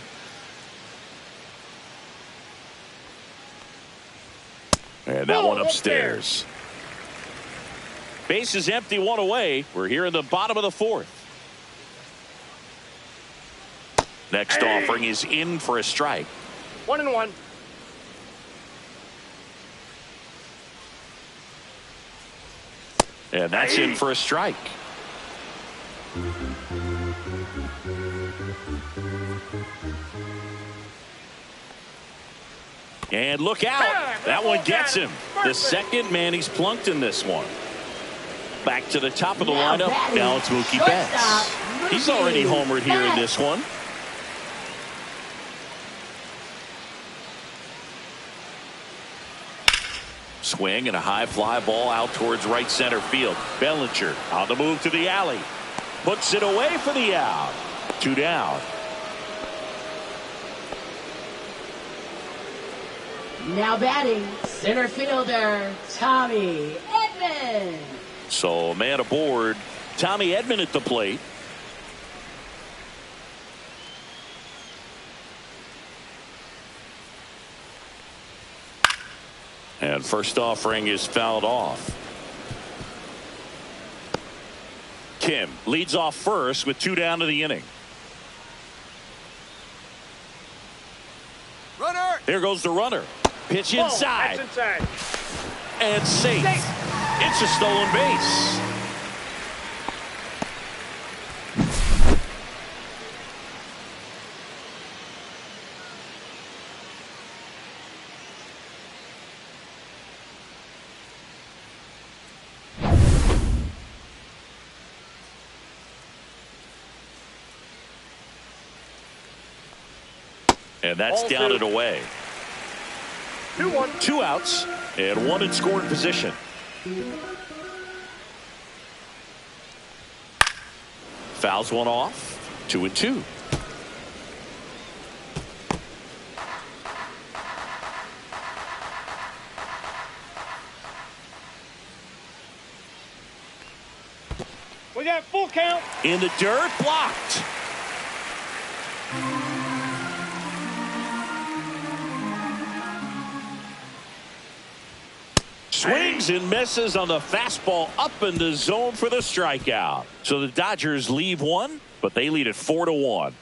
Speaker 1: And that one upstairs. Base is empty, 1 away. We're here in the bottom of the 4th. Next offering is in for a strike.
Speaker 3: 1-1.
Speaker 1: And that's in for a strike. And look out. That one gets him. The second man he's plunked in this one. Back to the top of the lineup. Now it's Mookie Betts. He's already homered here in this one. Swing and a high fly ball out towards right center field. Bellinger on the move to the alley. Puts it away for the out. 2 down.
Speaker 4: Now batting, center fielder, Tommy Edman.
Speaker 1: So man aboard. Tommy Edman at the plate. And first offering is fouled off. Kim leads off first with 2 down to the inning.
Speaker 3: Runner.
Speaker 1: There goes the runner. Pitch inside.
Speaker 3: That's inside.
Speaker 1: And safe. It's a stolen base. And that's
Speaker 3: Ball
Speaker 1: down
Speaker 3: 2.
Speaker 1: and away.
Speaker 3: 2-1.
Speaker 1: 2 outs and 1 in scoring position. Fouls one off. 2-2.
Speaker 3: We got full count.
Speaker 1: In the dirt, blocked. Swings and misses on the fastball up in the zone for the strikeout. So the Dodgers leave one, but they lead it 4-1.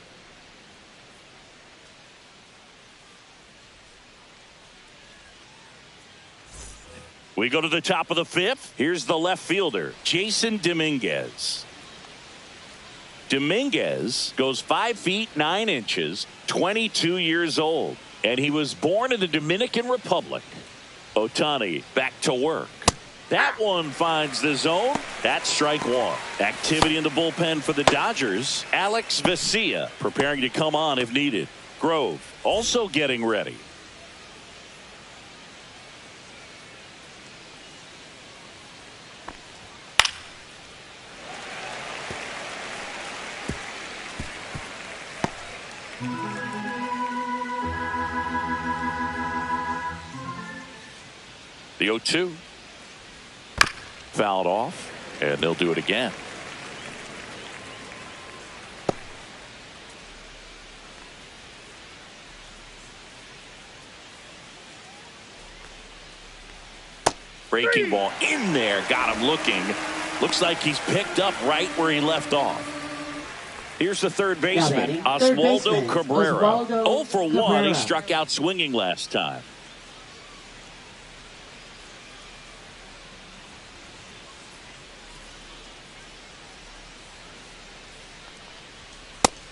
Speaker 1: We go to the top of the fifth. Here's the left fielder, Jason Dominguez. Dominguez goes 5 feet 9 inches, 22 years old, and he was born in the Dominican Republic. Ohtani back to work. That one finds the zone. That's strike one. Activity in the bullpen for the Dodgers. Alex Vesia preparing to come on if needed. Grove also getting ready. The 0-2. Fouled off, and they'll do it again. Breaking ball in there, got him looking. Looks like he's picked up right where he left off. Here's the third baseman, Oswaldo Cabrera. 0 for 1. He struck out swinging last time.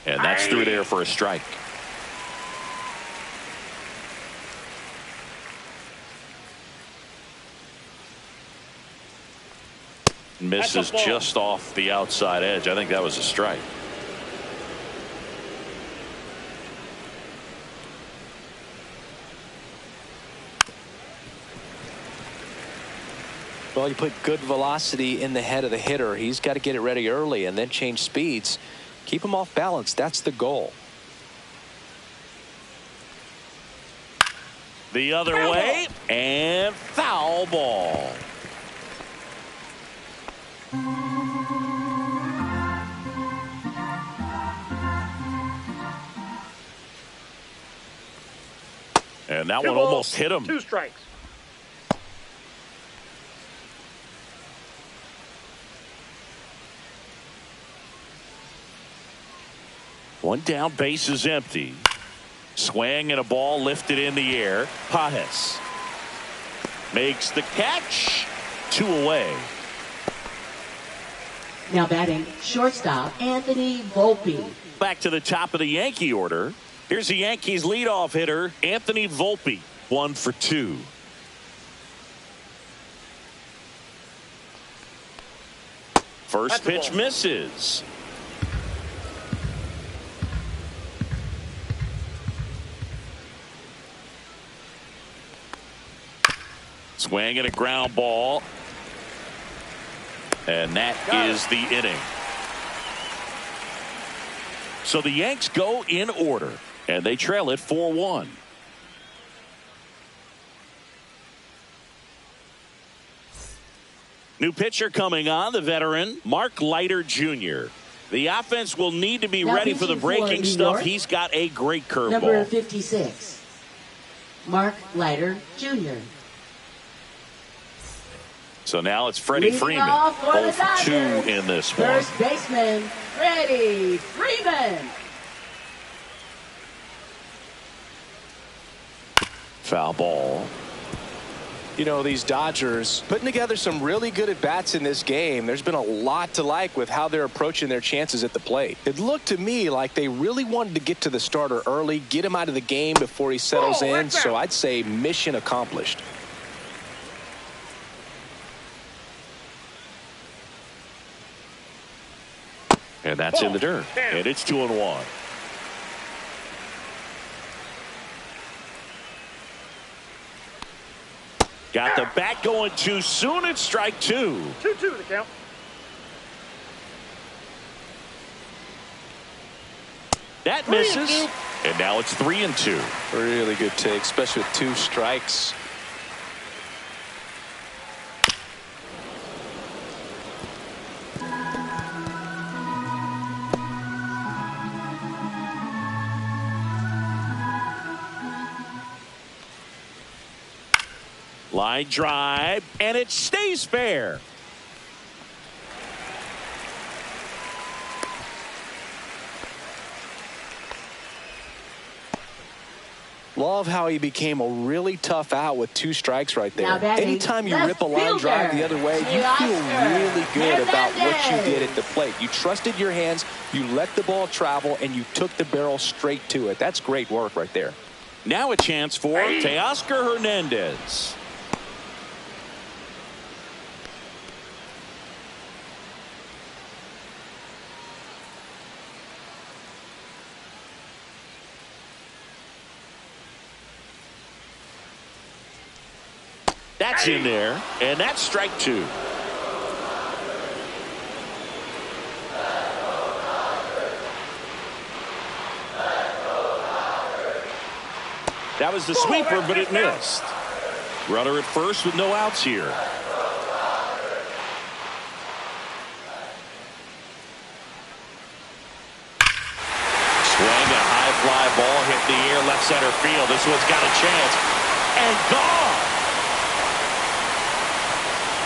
Speaker 1: And that's through there for a strike. Misses just off the outside edge. I think that was a strike.
Speaker 2: Well, you put good velocity in the head of the hitter. He's got to get it ready early and then change speeds. Keep him off balance. That's the goal.
Speaker 1: The other way, and foul ball. And that one almost hit him.
Speaker 3: 2 strikes.
Speaker 1: One down, base is empty. Swing and a ball lifted in the air. Pajes makes the catch. 2 away.
Speaker 4: Now batting, shortstop, Anthony Volpe.
Speaker 1: Back to the top of the Yankee order. Here's the Yankees leadoff hitter, Anthony Volpe. 1 for 2. First pitch misses. Swing and a ground ball. And that is the inning. So the Yanks go in order, and they trail it 4-1. New pitcher coming on, the veteran, Mark Leiter Jr. The offense will need to be ready for the breaking stuff. He's got a great curveball.
Speaker 4: Number 56, Mark Leiter Jr.
Speaker 1: So now it's Freddie Freeman. 0 for 2 in this one.
Speaker 4: First baseman, Freddie Freeman.
Speaker 1: Foul ball.
Speaker 2: You know, these Dodgers putting together some really good at-bats in this game. There's been a lot to like with how they're approaching their chances at the plate. It looked to me like they really wanted to get to the starter early, get him out of the game before he settles in. So I'd say mission accomplished.
Speaker 1: And that's in the dirt. And it's 2-1. Got the bat going too soon. It's strike 2.
Speaker 3: 2-2 the count.
Speaker 1: That misses. And now it's 3-2.
Speaker 2: Really good take, especially with 2 strikes.
Speaker 1: Line drive, and it stays fair.
Speaker 2: Love how he became a really tough out with 2 strikes right there. Anytime you
Speaker 4: left
Speaker 2: rip a line
Speaker 4: fielder,
Speaker 2: drive the other way, you feel really good about what you did at the plate. You trusted your hands, you let the ball travel, and you took the barrel straight to it. That's great work right there.
Speaker 1: Now a chance for Teoscar Hernandez. That's in there, and that's strike 2. That was the sweeper, but it missed. Runner at first with no outs here. Swing, a high fly ball hit the air, left center field. This one's got a chance. And gone.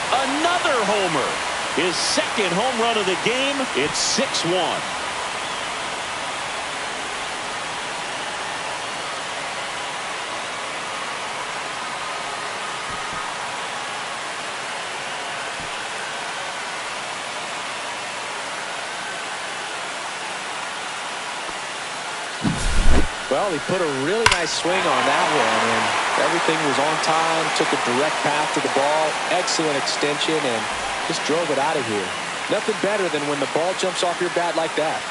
Speaker 1: Another homer. His second home run of the game. It's 6-1.
Speaker 2: Well, he put a really nice swing on that one, and everything was on time, took a direct path to the ball, excellent extension, and just drove it out of here. Nothing better than when the ball jumps off your bat like that.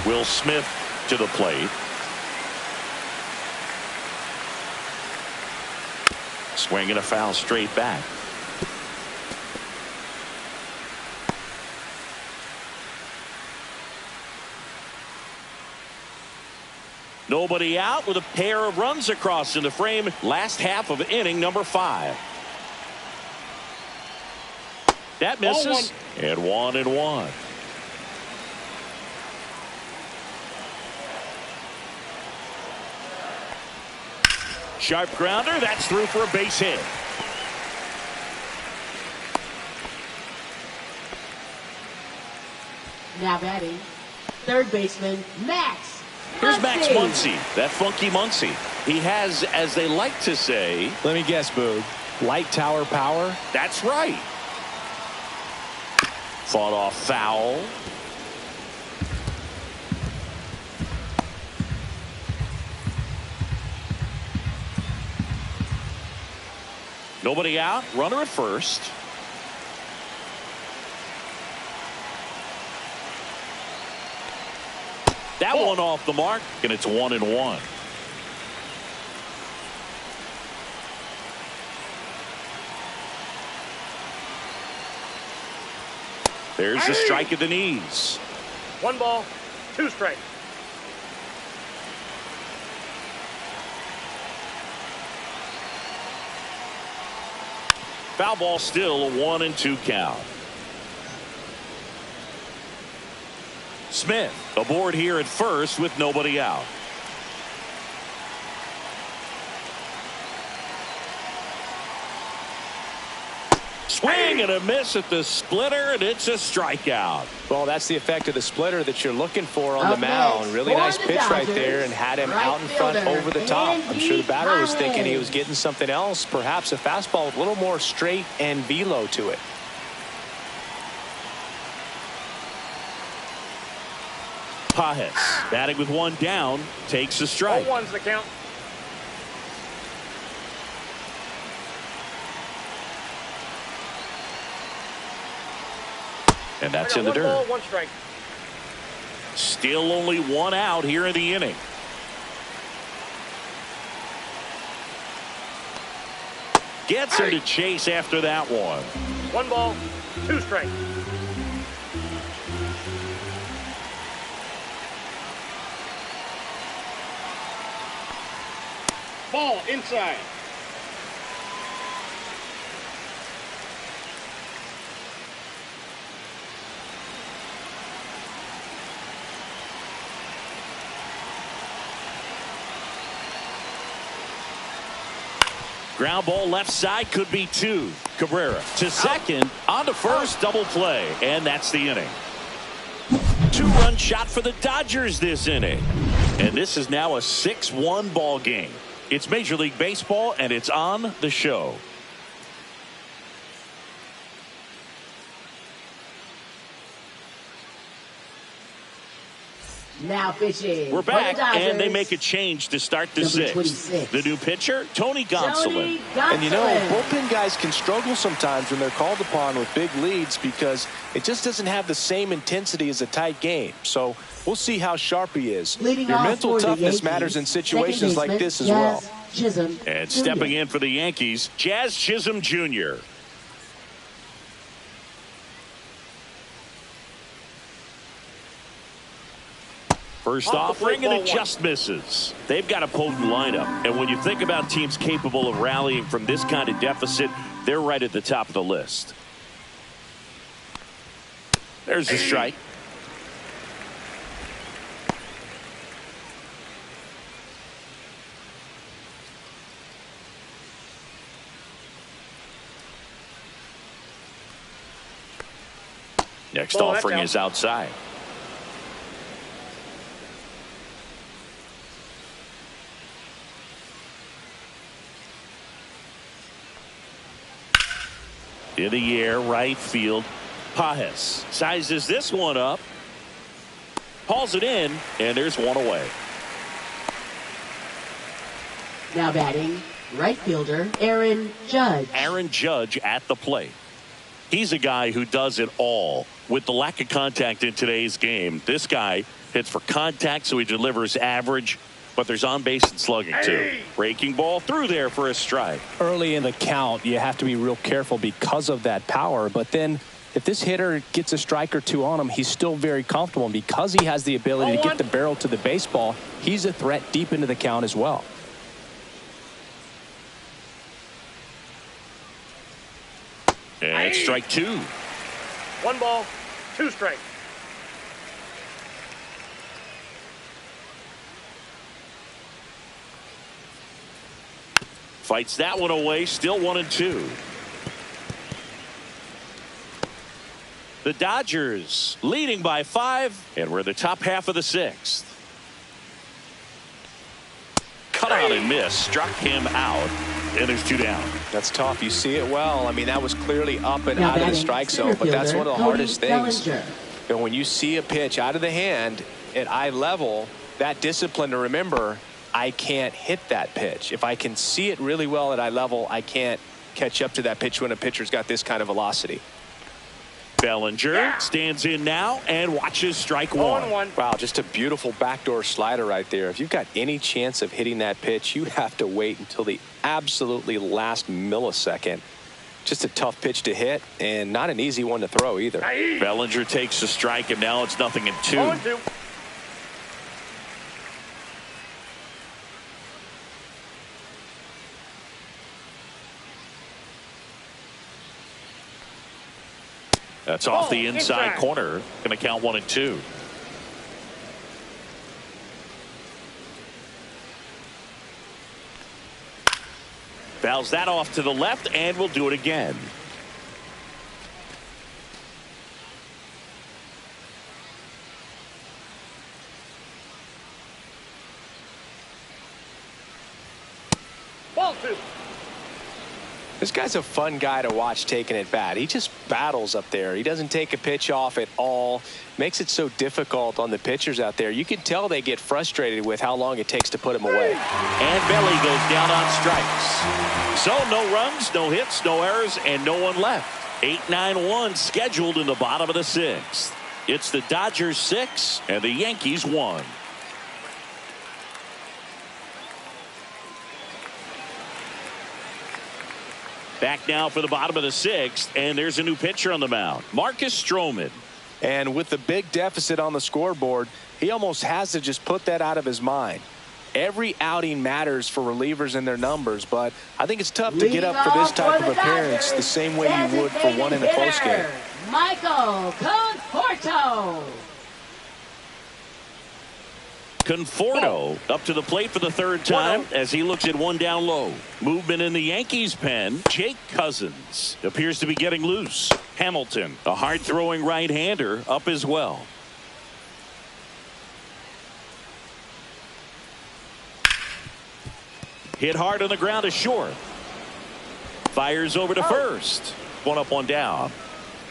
Speaker 1: Will Smith to the plate. Swing and a foul straight back. Nobody out with a pair of runs across in the frame. Last half of inning number 5. That misses. And 1-1. Sharp grounder. That's through for a base hit.
Speaker 4: Now batting, third baseman, Max.
Speaker 1: Here's Max Muncy, that funky Muncy. He has, as they like to say...
Speaker 2: Let me guess, Boog. Light tower power?
Speaker 1: That's right. Fought off foul. Nobody out. Runner at first. That one off the mark, and it's 1-1. There's the strike at the knees.
Speaker 3: 1 ball, 2 strikes.
Speaker 1: Foul ball, still a 1-2 count. Smith aboard here at first with nobody out. Swing and a miss at the splitter, and it's a strikeout.
Speaker 2: Well, that's the effect of the splitter that you're looking for on the mound. Really nice pitch right there, and had him out in front over the top. I'm sure the batter was thinking he was getting something else, perhaps a fastball with a little more straight and velo to it.
Speaker 1: Pajes, batting with 1 down, takes a strike.
Speaker 3: 0-1's the count.
Speaker 1: And that's in the dirt.
Speaker 3: 1 ball, 1 strike.
Speaker 1: Still only 1 out here in the inning. Gets him to chase after that one.
Speaker 3: 1 ball, 2 strikes. Ball inside.
Speaker 1: Ground ball left side, could be 2. Cabrera to second, on to first, double play, and that's the inning. 2-run shot for the Dodgers this inning. And this is now a 6-1 ball game. It's Major League Baseball, and it's on the show.
Speaker 4: Now pitching.
Speaker 1: We're back, and they make a change to start the
Speaker 4: Number
Speaker 1: 6th.
Speaker 4: 26.
Speaker 1: The new pitcher, Tony Gonsolin.
Speaker 2: And you know, bullpen guys can struggle sometimes when they're called upon with big leads because it just doesn't have the same intensity as a tight game. So we'll see how sharp he is.
Speaker 4: Leading
Speaker 2: Your
Speaker 4: off
Speaker 2: mental
Speaker 4: for the
Speaker 2: toughness
Speaker 4: Yankees,
Speaker 2: matters in situations like
Speaker 4: baseman,
Speaker 2: this as well.
Speaker 4: Chisholm
Speaker 1: And
Speaker 4: Jr.
Speaker 1: stepping in for the Yankees, Jazz Chisholm Jr. First offering, and it just misses. They've got a potent lineup. And when you think about teams capable of rallying from this kind of deficit, they're right at the top of the list. There's the strike. Next offering is outside. In the air, right field. Pajes sizes this one up. Hauls it in, and there's one away.
Speaker 4: Now batting, right fielder Aaron Judge.
Speaker 1: Aaron Judge at the plate. He's a guy who does it all. With the lack of contact in today's game, this guy hits for contact, so he delivers average, but there's on base and slugging too. Breaking ball through there for a strike.
Speaker 2: Early in the count, you have to be real careful because of that power. But then if this hitter gets a strike or two on him, he's still very comfortable. And because he has the ability to get the barrel to the baseball, he's a threat deep into the count as well.
Speaker 1: And strike 2.
Speaker 3: 1 ball, 2 strikes.
Speaker 1: Fights that one away, still 1-2. The Dodgers leading by 5, and we're in the top half of the 6th. Cut out and miss, struck him out, and there's 2 down.
Speaker 2: That's tough. You see it well. I mean, that was clearly up and out of the strike zone, but that's one of the hardest things. And when you see a pitch out of the hand at eye level, that discipline to remember, I can't hit that pitch. If I can see it really well at eye level, I can't catch up to that pitch when a pitcher's got this kind of velocity.
Speaker 1: Bellinger stands in now and watches strike 1.
Speaker 2: Wow, just a beautiful backdoor slider right there. If you've got any chance of hitting that pitch, you have to wait until the absolutely last millisecond. Just a tough pitch to hit and not an easy one to throw either.
Speaker 1: Bellinger takes the strike, and now it's 0-2.
Speaker 3: 0-2.
Speaker 1: That's off the inside corner. Going to count 1-2. Fouls that off to the left, and we'll do it again.
Speaker 3: Ball 2.
Speaker 2: This guy's a fun guy to watch taking at bat. He just battles up there. He doesn't take a pitch off at all. Makes it so difficult on the pitchers out there. You can tell they get frustrated with how long it takes to put him away.
Speaker 1: And Belly goes down on strikes. So no runs, no hits, no errors, and no one left. 8-9-1 scheduled in the bottom of the 6th. It's the Dodgers 6 and the Yankees 1. Back now for the bottom of the 6th, and there's a new pitcher on the mound, Marcus Stroman.
Speaker 2: And with the big deficit on the scoreboard, he almost has to just put that out of his mind. Every outing matters for relievers and their numbers, but I think it's tough to get up for this type of appearance the same way you would for one in a close game.
Speaker 4: Michael Conforto.
Speaker 1: Conforto up to the plate for the third time as he looks at one down low. Movement in the Yankees pen. Jake Cousins appears to be getting loose. Hamilton, a hard throwing right-hander, up as well. Hit hard on the ground to short. Fires over to first. One up, one down.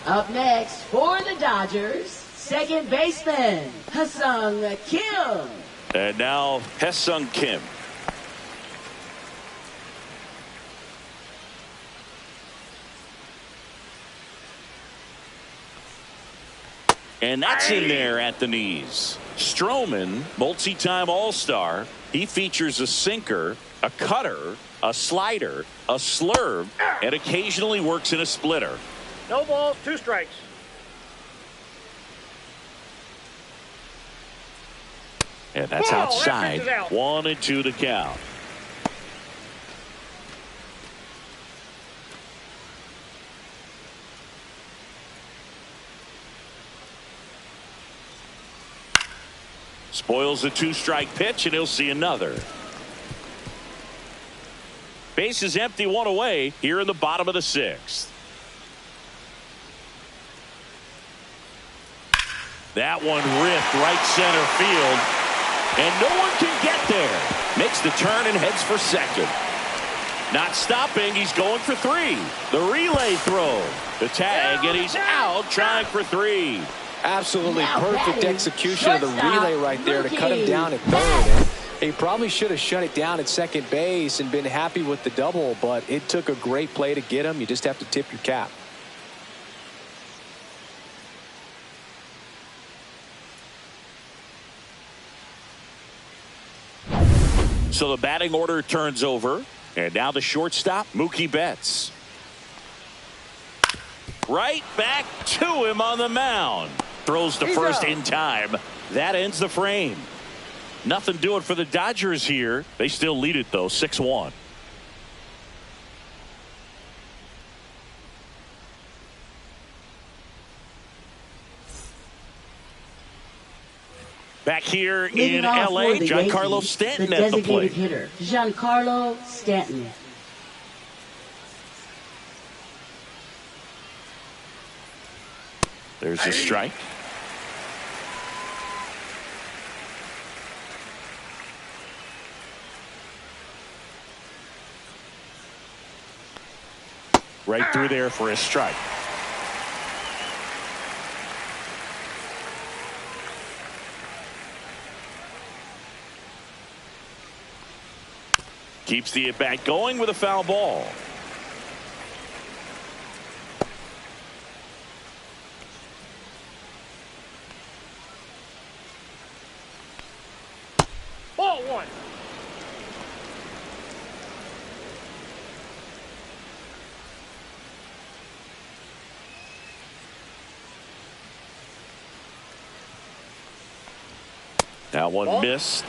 Speaker 4: Up next for the Dodgers, second baseman, Ha-Seong Kim.
Speaker 1: And now Ha-Seong Kim. And that's in there at the knees. Stroman, multi-time All-Star. He features a sinker, a cutter, a slider, a slurve, and occasionally works in a splitter.
Speaker 3: No balls, 2 strikes.
Speaker 1: And that's
Speaker 3: Ball,
Speaker 1: outside.
Speaker 3: that pitch is out.
Speaker 1: 1-2 to count. Spoils a 2-strike pitch, and he'll see another. Base is empty, 1 away here in the bottom of the 6th. That one ripped right center field, and no one can get there. Makes the turn and heads for second. Not stopping, he's going for 3. The relay throw. The tag, and he's out trying for 3.
Speaker 2: Absolutely
Speaker 4: Now
Speaker 2: perfect
Speaker 4: batting,
Speaker 2: execution of the
Speaker 4: shortstop,
Speaker 2: relay right there to cut him
Speaker 4: Mookie
Speaker 2: down at third.
Speaker 4: Betts.
Speaker 2: He probably should have shut it down at second base and been happy with the double, but it took a great play to get him. You just have to tip your cap.
Speaker 1: So the batting order turns over, and now the shortstop, Mookie Betts. Right back to him on the mound. Throws to first in time. That ends the frame. Nothing doing for the Dodgers here. They still lead it, though, 6-1. Back here
Speaker 4: Leading
Speaker 1: in
Speaker 4: off
Speaker 1: L.A.,
Speaker 4: for the
Speaker 1: Giancarlo
Speaker 4: Yankees,
Speaker 1: Stanton
Speaker 4: the
Speaker 1: at the
Speaker 4: designated
Speaker 1: plate.
Speaker 4: hitter, Giancarlo Stanton.
Speaker 1: There's a strike. Right through there for a strike. Keeps the at-bat going with a foul ball.
Speaker 3: Ball 1.
Speaker 1: That one
Speaker 3: Ball.
Speaker 1: missed.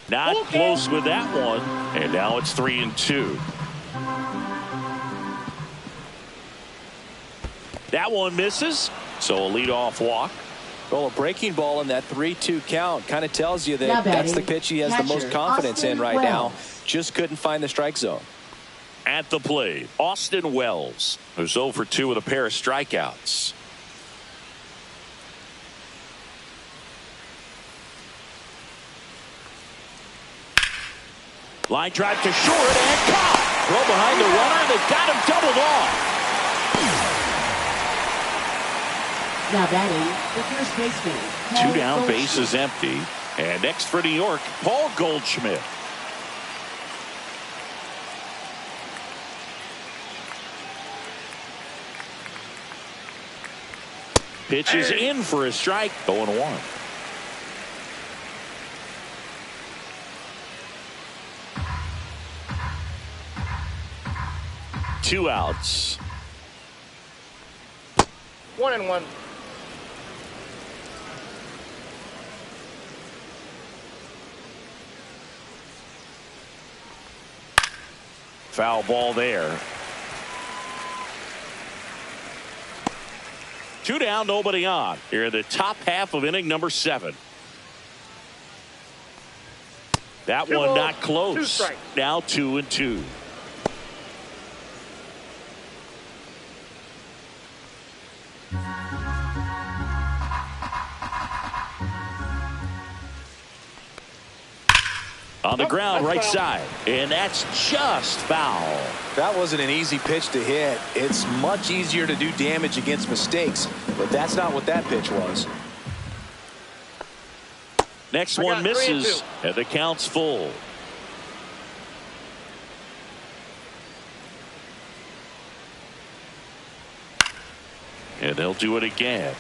Speaker 1: Not close with that one. And now it's 3-2. That one misses. So a leadoff walk.
Speaker 2: Well, a breaking ball in that 3-2 count kind of tells you
Speaker 4: Now
Speaker 2: that that's
Speaker 4: batting,
Speaker 2: the pitch he has the most
Speaker 4: catcher,
Speaker 2: confidence in
Speaker 4: Austin
Speaker 2: right now.
Speaker 4: Wells.
Speaker 2: Just couldn't find the strike zone.
Speaker 1: At the plate, Austin Wells, who's 0 for 2 with a pair of strikeouts. Line drive to short and caught. Throw behind the runner. They got him doubled off.
Speaker 4: Now batting, the first baseman,
Speaker 1: 2 down,
Speaker 4: Paul
Speaker 1: bases empty. And next for New York, Paul Goldschmidt. Pitches in for a strike. 0-1. Two outs.
Speaker 3: 1-1.
Speaker 1: Foul ball there. 2 down, nobody on. Here in the top half of inning number 7. That
Speaker 3: 2
Speaker 1: one
Speaker 3: balls,
Speaker 1: not
Speaker 3: 2
Speaker 1: close.
Speaker 3: strikes.
Speaker 1: Now 2-2. On the ground, right side. And that's just foul.
Speaker 2: That wasn't an easy pitch to hit. It's much easier to do damage against mistakes, but that's not what that pitch was.
Speaker 1: Next
Speaker 3: I
Speaker 1: one
Speaker 3: got 3 and
Speaker 1: misses,
Speaker 3: 2.
Speaker 1: and the count's full. And they'll do it again.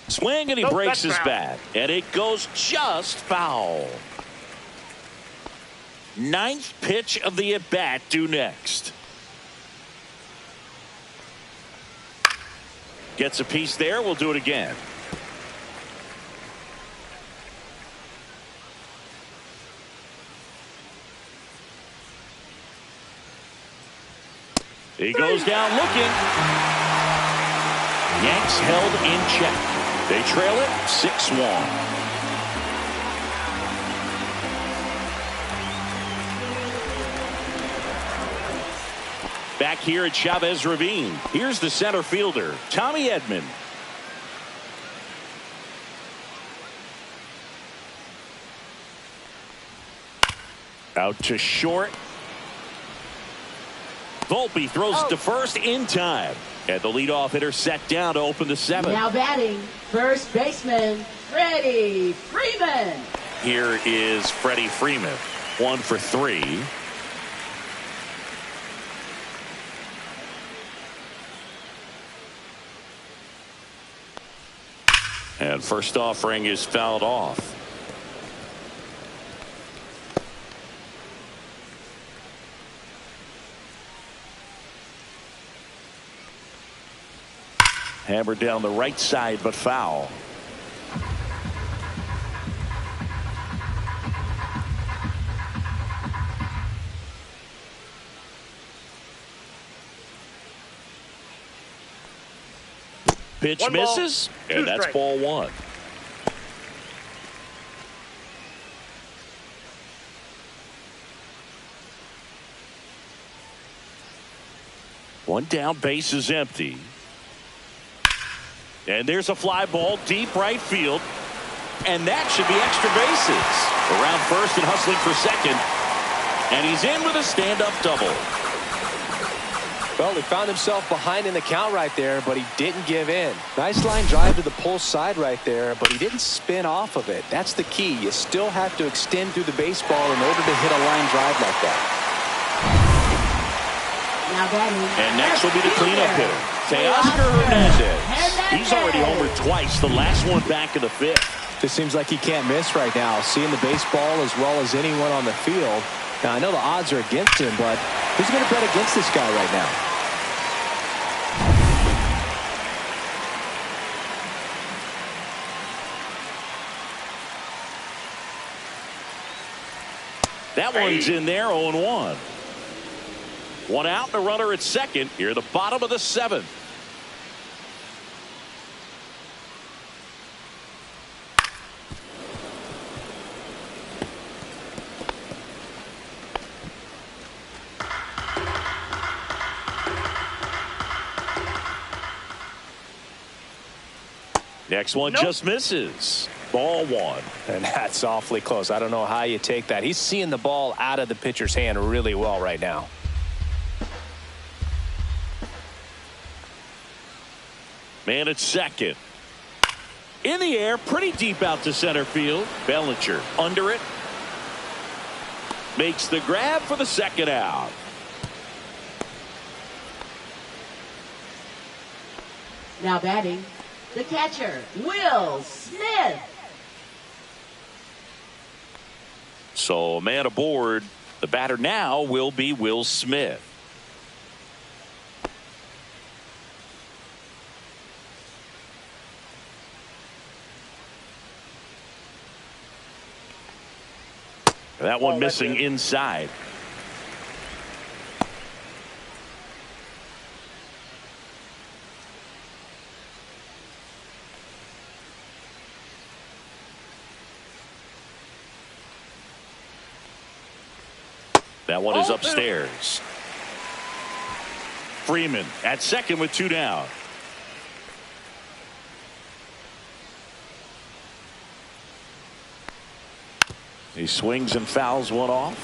Speaker 1: Swing, and he
Speaker 3: Nope,
Speaker 1: breaks
Speaker 3: that's
Speaker 1: his
Speaker 3: foul.
Speaker 1: bat. And it goes just foul. 9th pitch of the at-bat due next. Gets a piece there. We'll do it again. He goes down looking. Yanks held in check. They trail it 6-1. Back here at Chavez Ravine, here's the center fielder, Tommy Edman. Out to short. Volpe throws it to first in time. And the leadoff hitter set down to open the 7th.
Speaker 4: Now batting, first baseman, Freddie Freeman.
Speaker 1: Here is Freddie Freeman, 1 for 3. And first offering is fouled off. Hammered down the right side, but foul. Pitch
Speaker 3: 1 ball,
Speaker 1: misses,
Speaker 3: 2
Speaker 1: and that's
Speaker 3: strikes.
Speaker 1: ball 1. One down, base is empty. And there's a fly ball deep right field. And that should be extra bases. Around first and hustling for second. And he's in with a stand-up double.
Speaker 2: Well, he found himself behind in the count right there, but he didn't give in. Nice line drive to the pull side right there, but he didn't spin off of it. That's the key. You still have to extend through the baseball in order to hit a line drive like that.
Speaker 4: Now batting,
Speaker 1: And next will be the cleanup hitter, Teoscar Hernandez. He's already homered twice, the last one back in the 5th.
Speaker 2: It seems like he can't miss right now, seeing the baseball as well as anyone on the field. Now, I know the odds are against him, but who's going to bet against this guy right now?
Speaker 1: That one's in there, 0-1. 1 out and a runner at second. Here at the bottom of the 7th. Next one just misses. Ball 1.
Speaker 2: And that's awfully close. I don't know how you take that. He's seeing the ball out of the pitcher's hand really well right now.
Speaker 1: Man at second. In the air, pretty deep out to center field. Bellinger under it. Makes the grab for the second out.
Speaker 4: now batting, the catcher, Will Smith.
Speaker 1: So a man aboard. The batter now will be Will Smith. That one missing inside. That one is upstairs. Freeman at second with 2 down. He swings and fouls one off.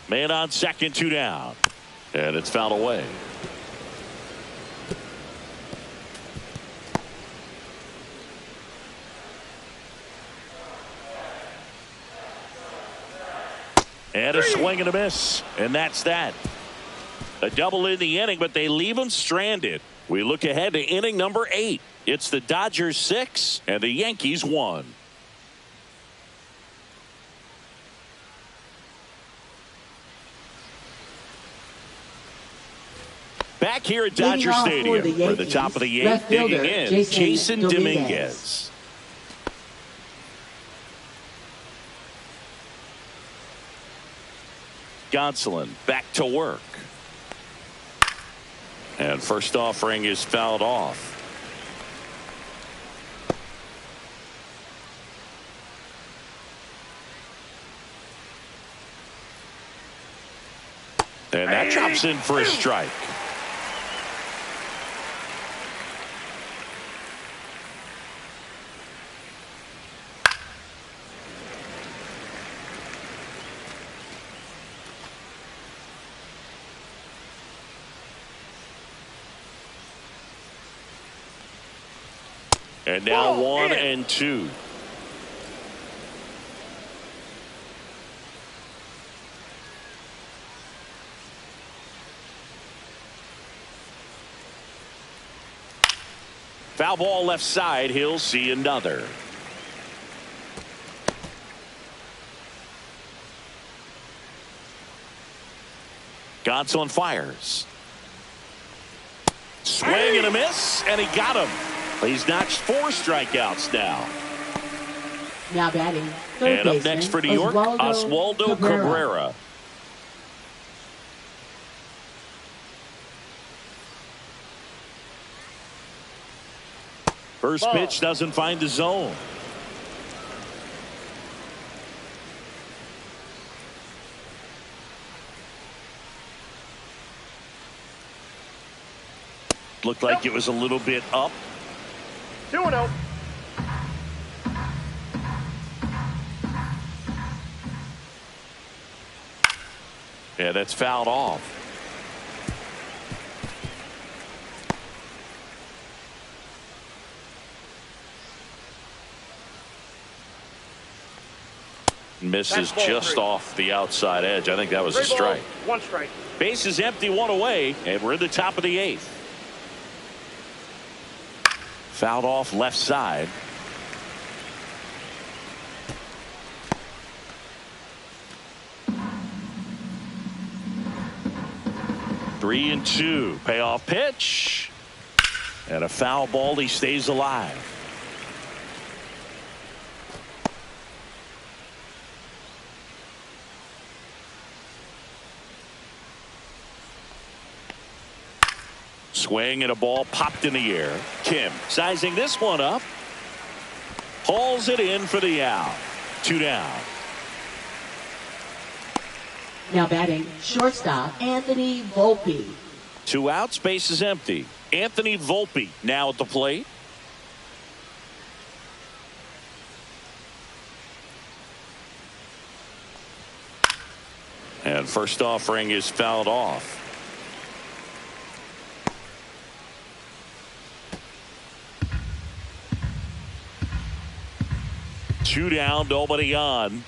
Speaker 1: Man on second, 2 down. And it's fouled away. And a swing and a miss. And that's that. A double in the inning, but they leave him stranded. We look ahead to inning number 8. It's the Dodgers 6 and the Yankees 1. Back here at Dodger Stadium for the top of the 8th, digging in, Jason Dominguez. Gonsolin back to work. And first offering is fouled off. And that drops in for a strike. And now 1 and 2. Foul ball left side. He'll see another. Gonsolin fires. Swing and a miss, and he got him. He's notched 4 strikeouts now.
Speaker 4: Now batting,
Speaker 1: and up next for New York, Oswaldo Cabrera. First pitch doesn't find the zone. Looked like it was a little bit up.
Speaker 3: 2-0.
Speaker 1: Yeah, that's fouled off. Misses just off the outside edge. I think that was a strike.
Speaker 3: 1 strike.
Speaker 1: Base is empty, 1 away, and we're in the top of the 8th. Fouled off left side. Three and 2. Payoff pitch. And a foul ball. He stays alive. Swing and a ball popped in the air. Kim sizing this one up. Hauls it in for the out. 2 down.
Speaker 4: Now batting, shortstop, Anthony Volpe.
Speaker 1: 2 outs, base is empty. Anthony Volpe now at the plate. And first offering is fouled off. Two down, nobody on.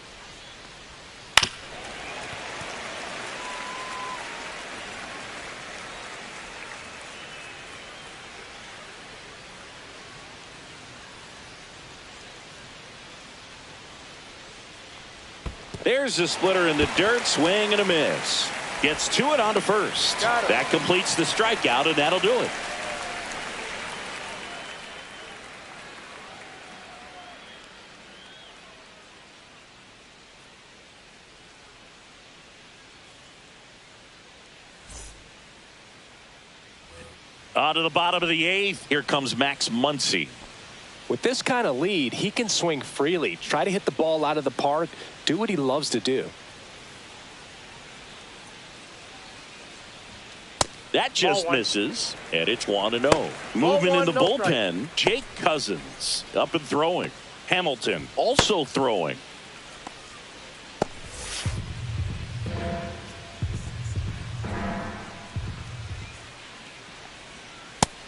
Speaker 1: There's a splitter in the dirt. Swing and a miss. Gets to it on to first. That completes the strikeout, and that'll do it. On to the bottom of the eighth. Here comes Max Muncy.
Speaker 2: With this kind of lead, he can swing freely, try to hit the ball out of the park, do what he loves to do.
Speaker 1: That just misses, and it's 1-0. Moving in the bullpen, Jake Cousins up and throwing. Hamilton also throwing.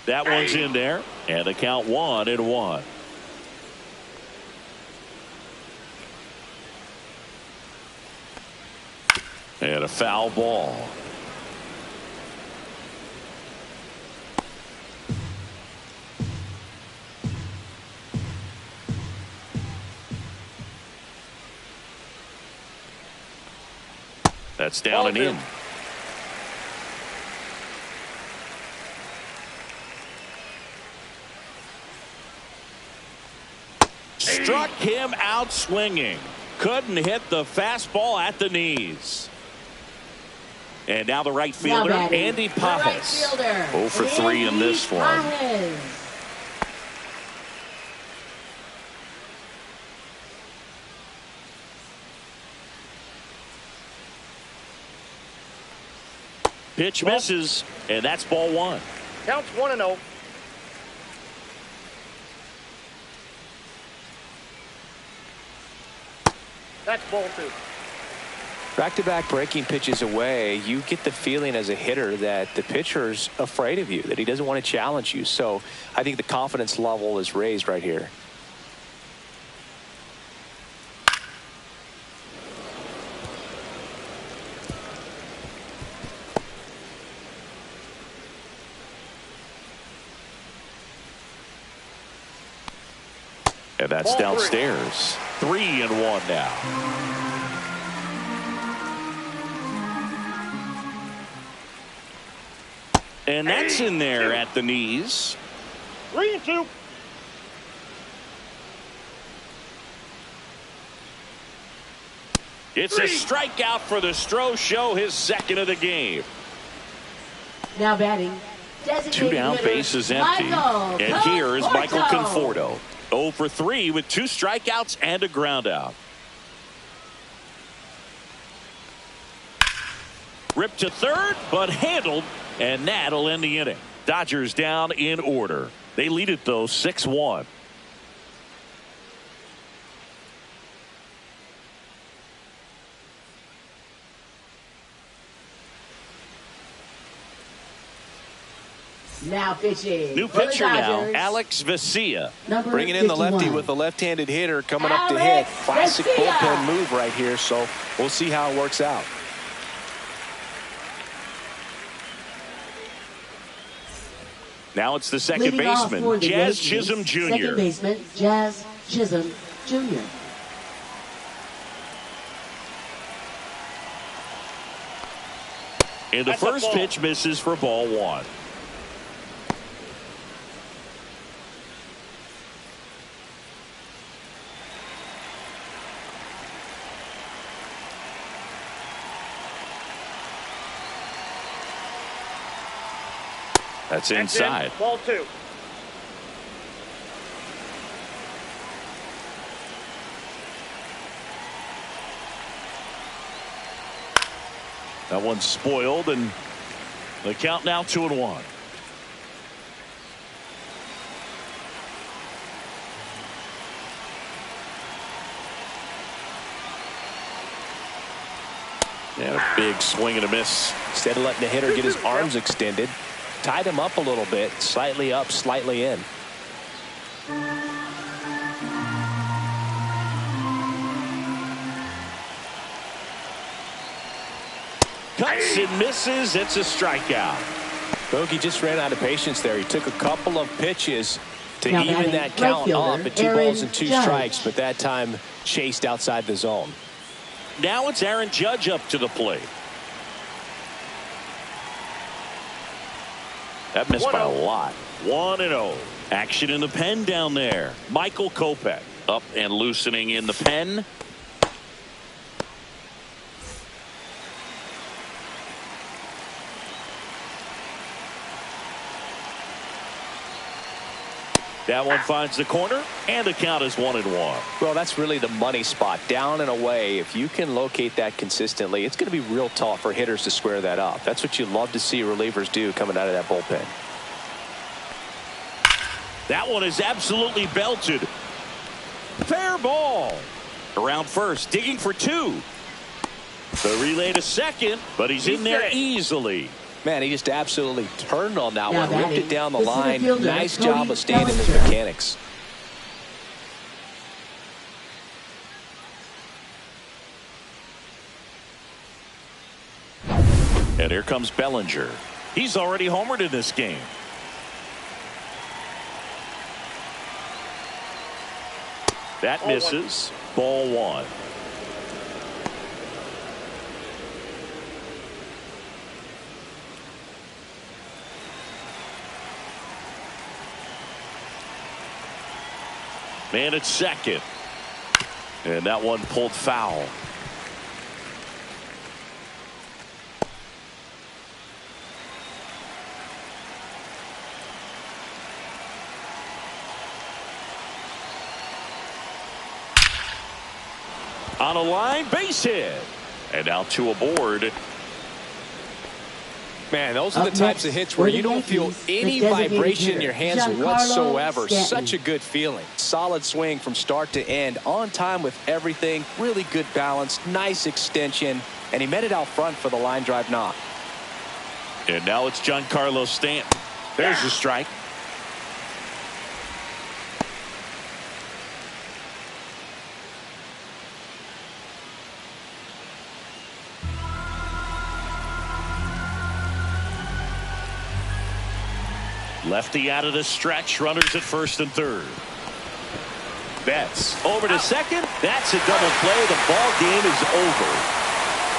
Speaker 1: That one's in there, and the count 1-1. And a foul ball. That's down and in. Struck him out swinging. Couldn't hit the fastball at the knees. And now the right fielder, Andy Pappas. 0 for 3 in this one. Pitch misses, and that's ball one.
Speaker 3: Counts 1-0. That's ball two.
Speaker 2: Back-to-back breaking pitches away, you get the feeling as a hitter that the pitcher's afraid of you, that he doesn't want to challenge you. So I think the confidence level is raised right here.
Speaker 1: And that's ball downstairs. 3-1 now. And that's in there at the knees.
Speaker 3: 3-2.
Speaker 1: It's a strikeout for the Stro Show, his second of the game.
Speaker 4: Now batting.
Speaker 1: 2 down, bases empty. And here is Michael Conforto. 0 for 3 with 2 strikeouts and a ground out. Ripped to third, but handled. And that'll end the inning. Dodgers down in order. They lead it, though, 6-1.
Speaker 4: Now pitching.
Speaker 1: New pitcher now, Alex Vesia.
Speaker 2: Bringing in the lefty with the left-handed hitter coming up to hit. Classic bullpen move right here, so we'll see how it works out.
Speaker 1: Now it's the second baseman, Jazz Chisholm Jr.
Speaker 4: Second baseman, Jazz Chisholm Jr.
Speaker 1: And the first pitch misses for ball one. That's inside.
Speaker 3: Ball two.
Speaker 1: That one's spoiled, and the count now 2-1. And a big swing and a miss.
Speaker 2: Instead of letting the hitter get his arms extended, tied him up a little bit, slightly up, slightly in.
Speaker 1: Cuts and misses. It's a strikeout.
Speaker 2: Bogey just ran out of patience there. He took a couple of pitches to even that count up at 2 balls and 2 strikes, but that time chased outside the zone.
Speaker 1: Now it's Aaron Judge up to the plate. That missed by a lot. 1-0. Action in the pen down there. Michael Kopech up and loosening in the pen. That one finds the corner, and the count is 1-1.
Speaker 2: Well, that's really the money spot, down and away. If you can locate that consistently, it's going to be real tough for hitters to square that up. That's what you love to see relievers do coming out of that bullpen.
Speaker 1: That one is absolutely belted. Fair ball. Around first, digging for 2. The relay to second, but he's in there easily.
Speaker 2: Man, he just absolutely turned on that
Speaker 4: Now
Speaker 2: one, ripped it down the line.
Speaker 4: fielder,
Speaker 2: Nice
Speaker 4: Cody
Speaker 2: job of staying in his
Speaker 4: Bellinger.
Speaker 2: mechanics.
Speaker 1: And here comes Bellinger. He's already homered in this game. That misses. Ball 1. Man at second. And that one pulled foul. On a line, base hit. And now 2 aboard.
Speaker 2: Man, those are the
Speaker 4: Up
Speaker 2: types of
Speaker 4: next
Speaker 2: hits where
Speaker 4: for the
Speaker 2: you don't feel
Speaker 4: Yankees,
Speaker 2: any
Speaker 4: the designated
Speaker 2: vibration in
Speaker 4: hitter,
Speaker 2: your hands
Speaker 4: Giancarlo
Speaker 2: whatsoever.
Speaker 4: Stanton.
Speaker 2: Such a good feeling. Solid swing from start to end. On time with everything. Really good balance. Nice extension. And he met it out front for the line drive knock.
Speaker 1: And now it's Giancarlo Stanton. There's the strike. Lefty out of the stretch. Runners at first and third. Betts over to second. That's a double play. The ball game is over.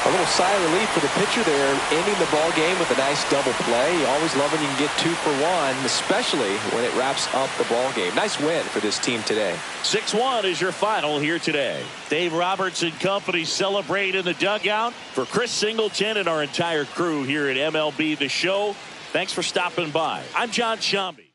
Speaker 2: A little sigh of relief for the pitcher there, ending the ball game with a nice double play. You always love when you can get 2 for 1, especially when it wraps up the ball game. Nice win for this team today.
Speaker 1: 6-1 is your final here today. Dave Roberts and company celebrate in the dugout. For Chris Singleton and our entire crew here at MLB The Show, thanks for stopping by. I'm John Shambi.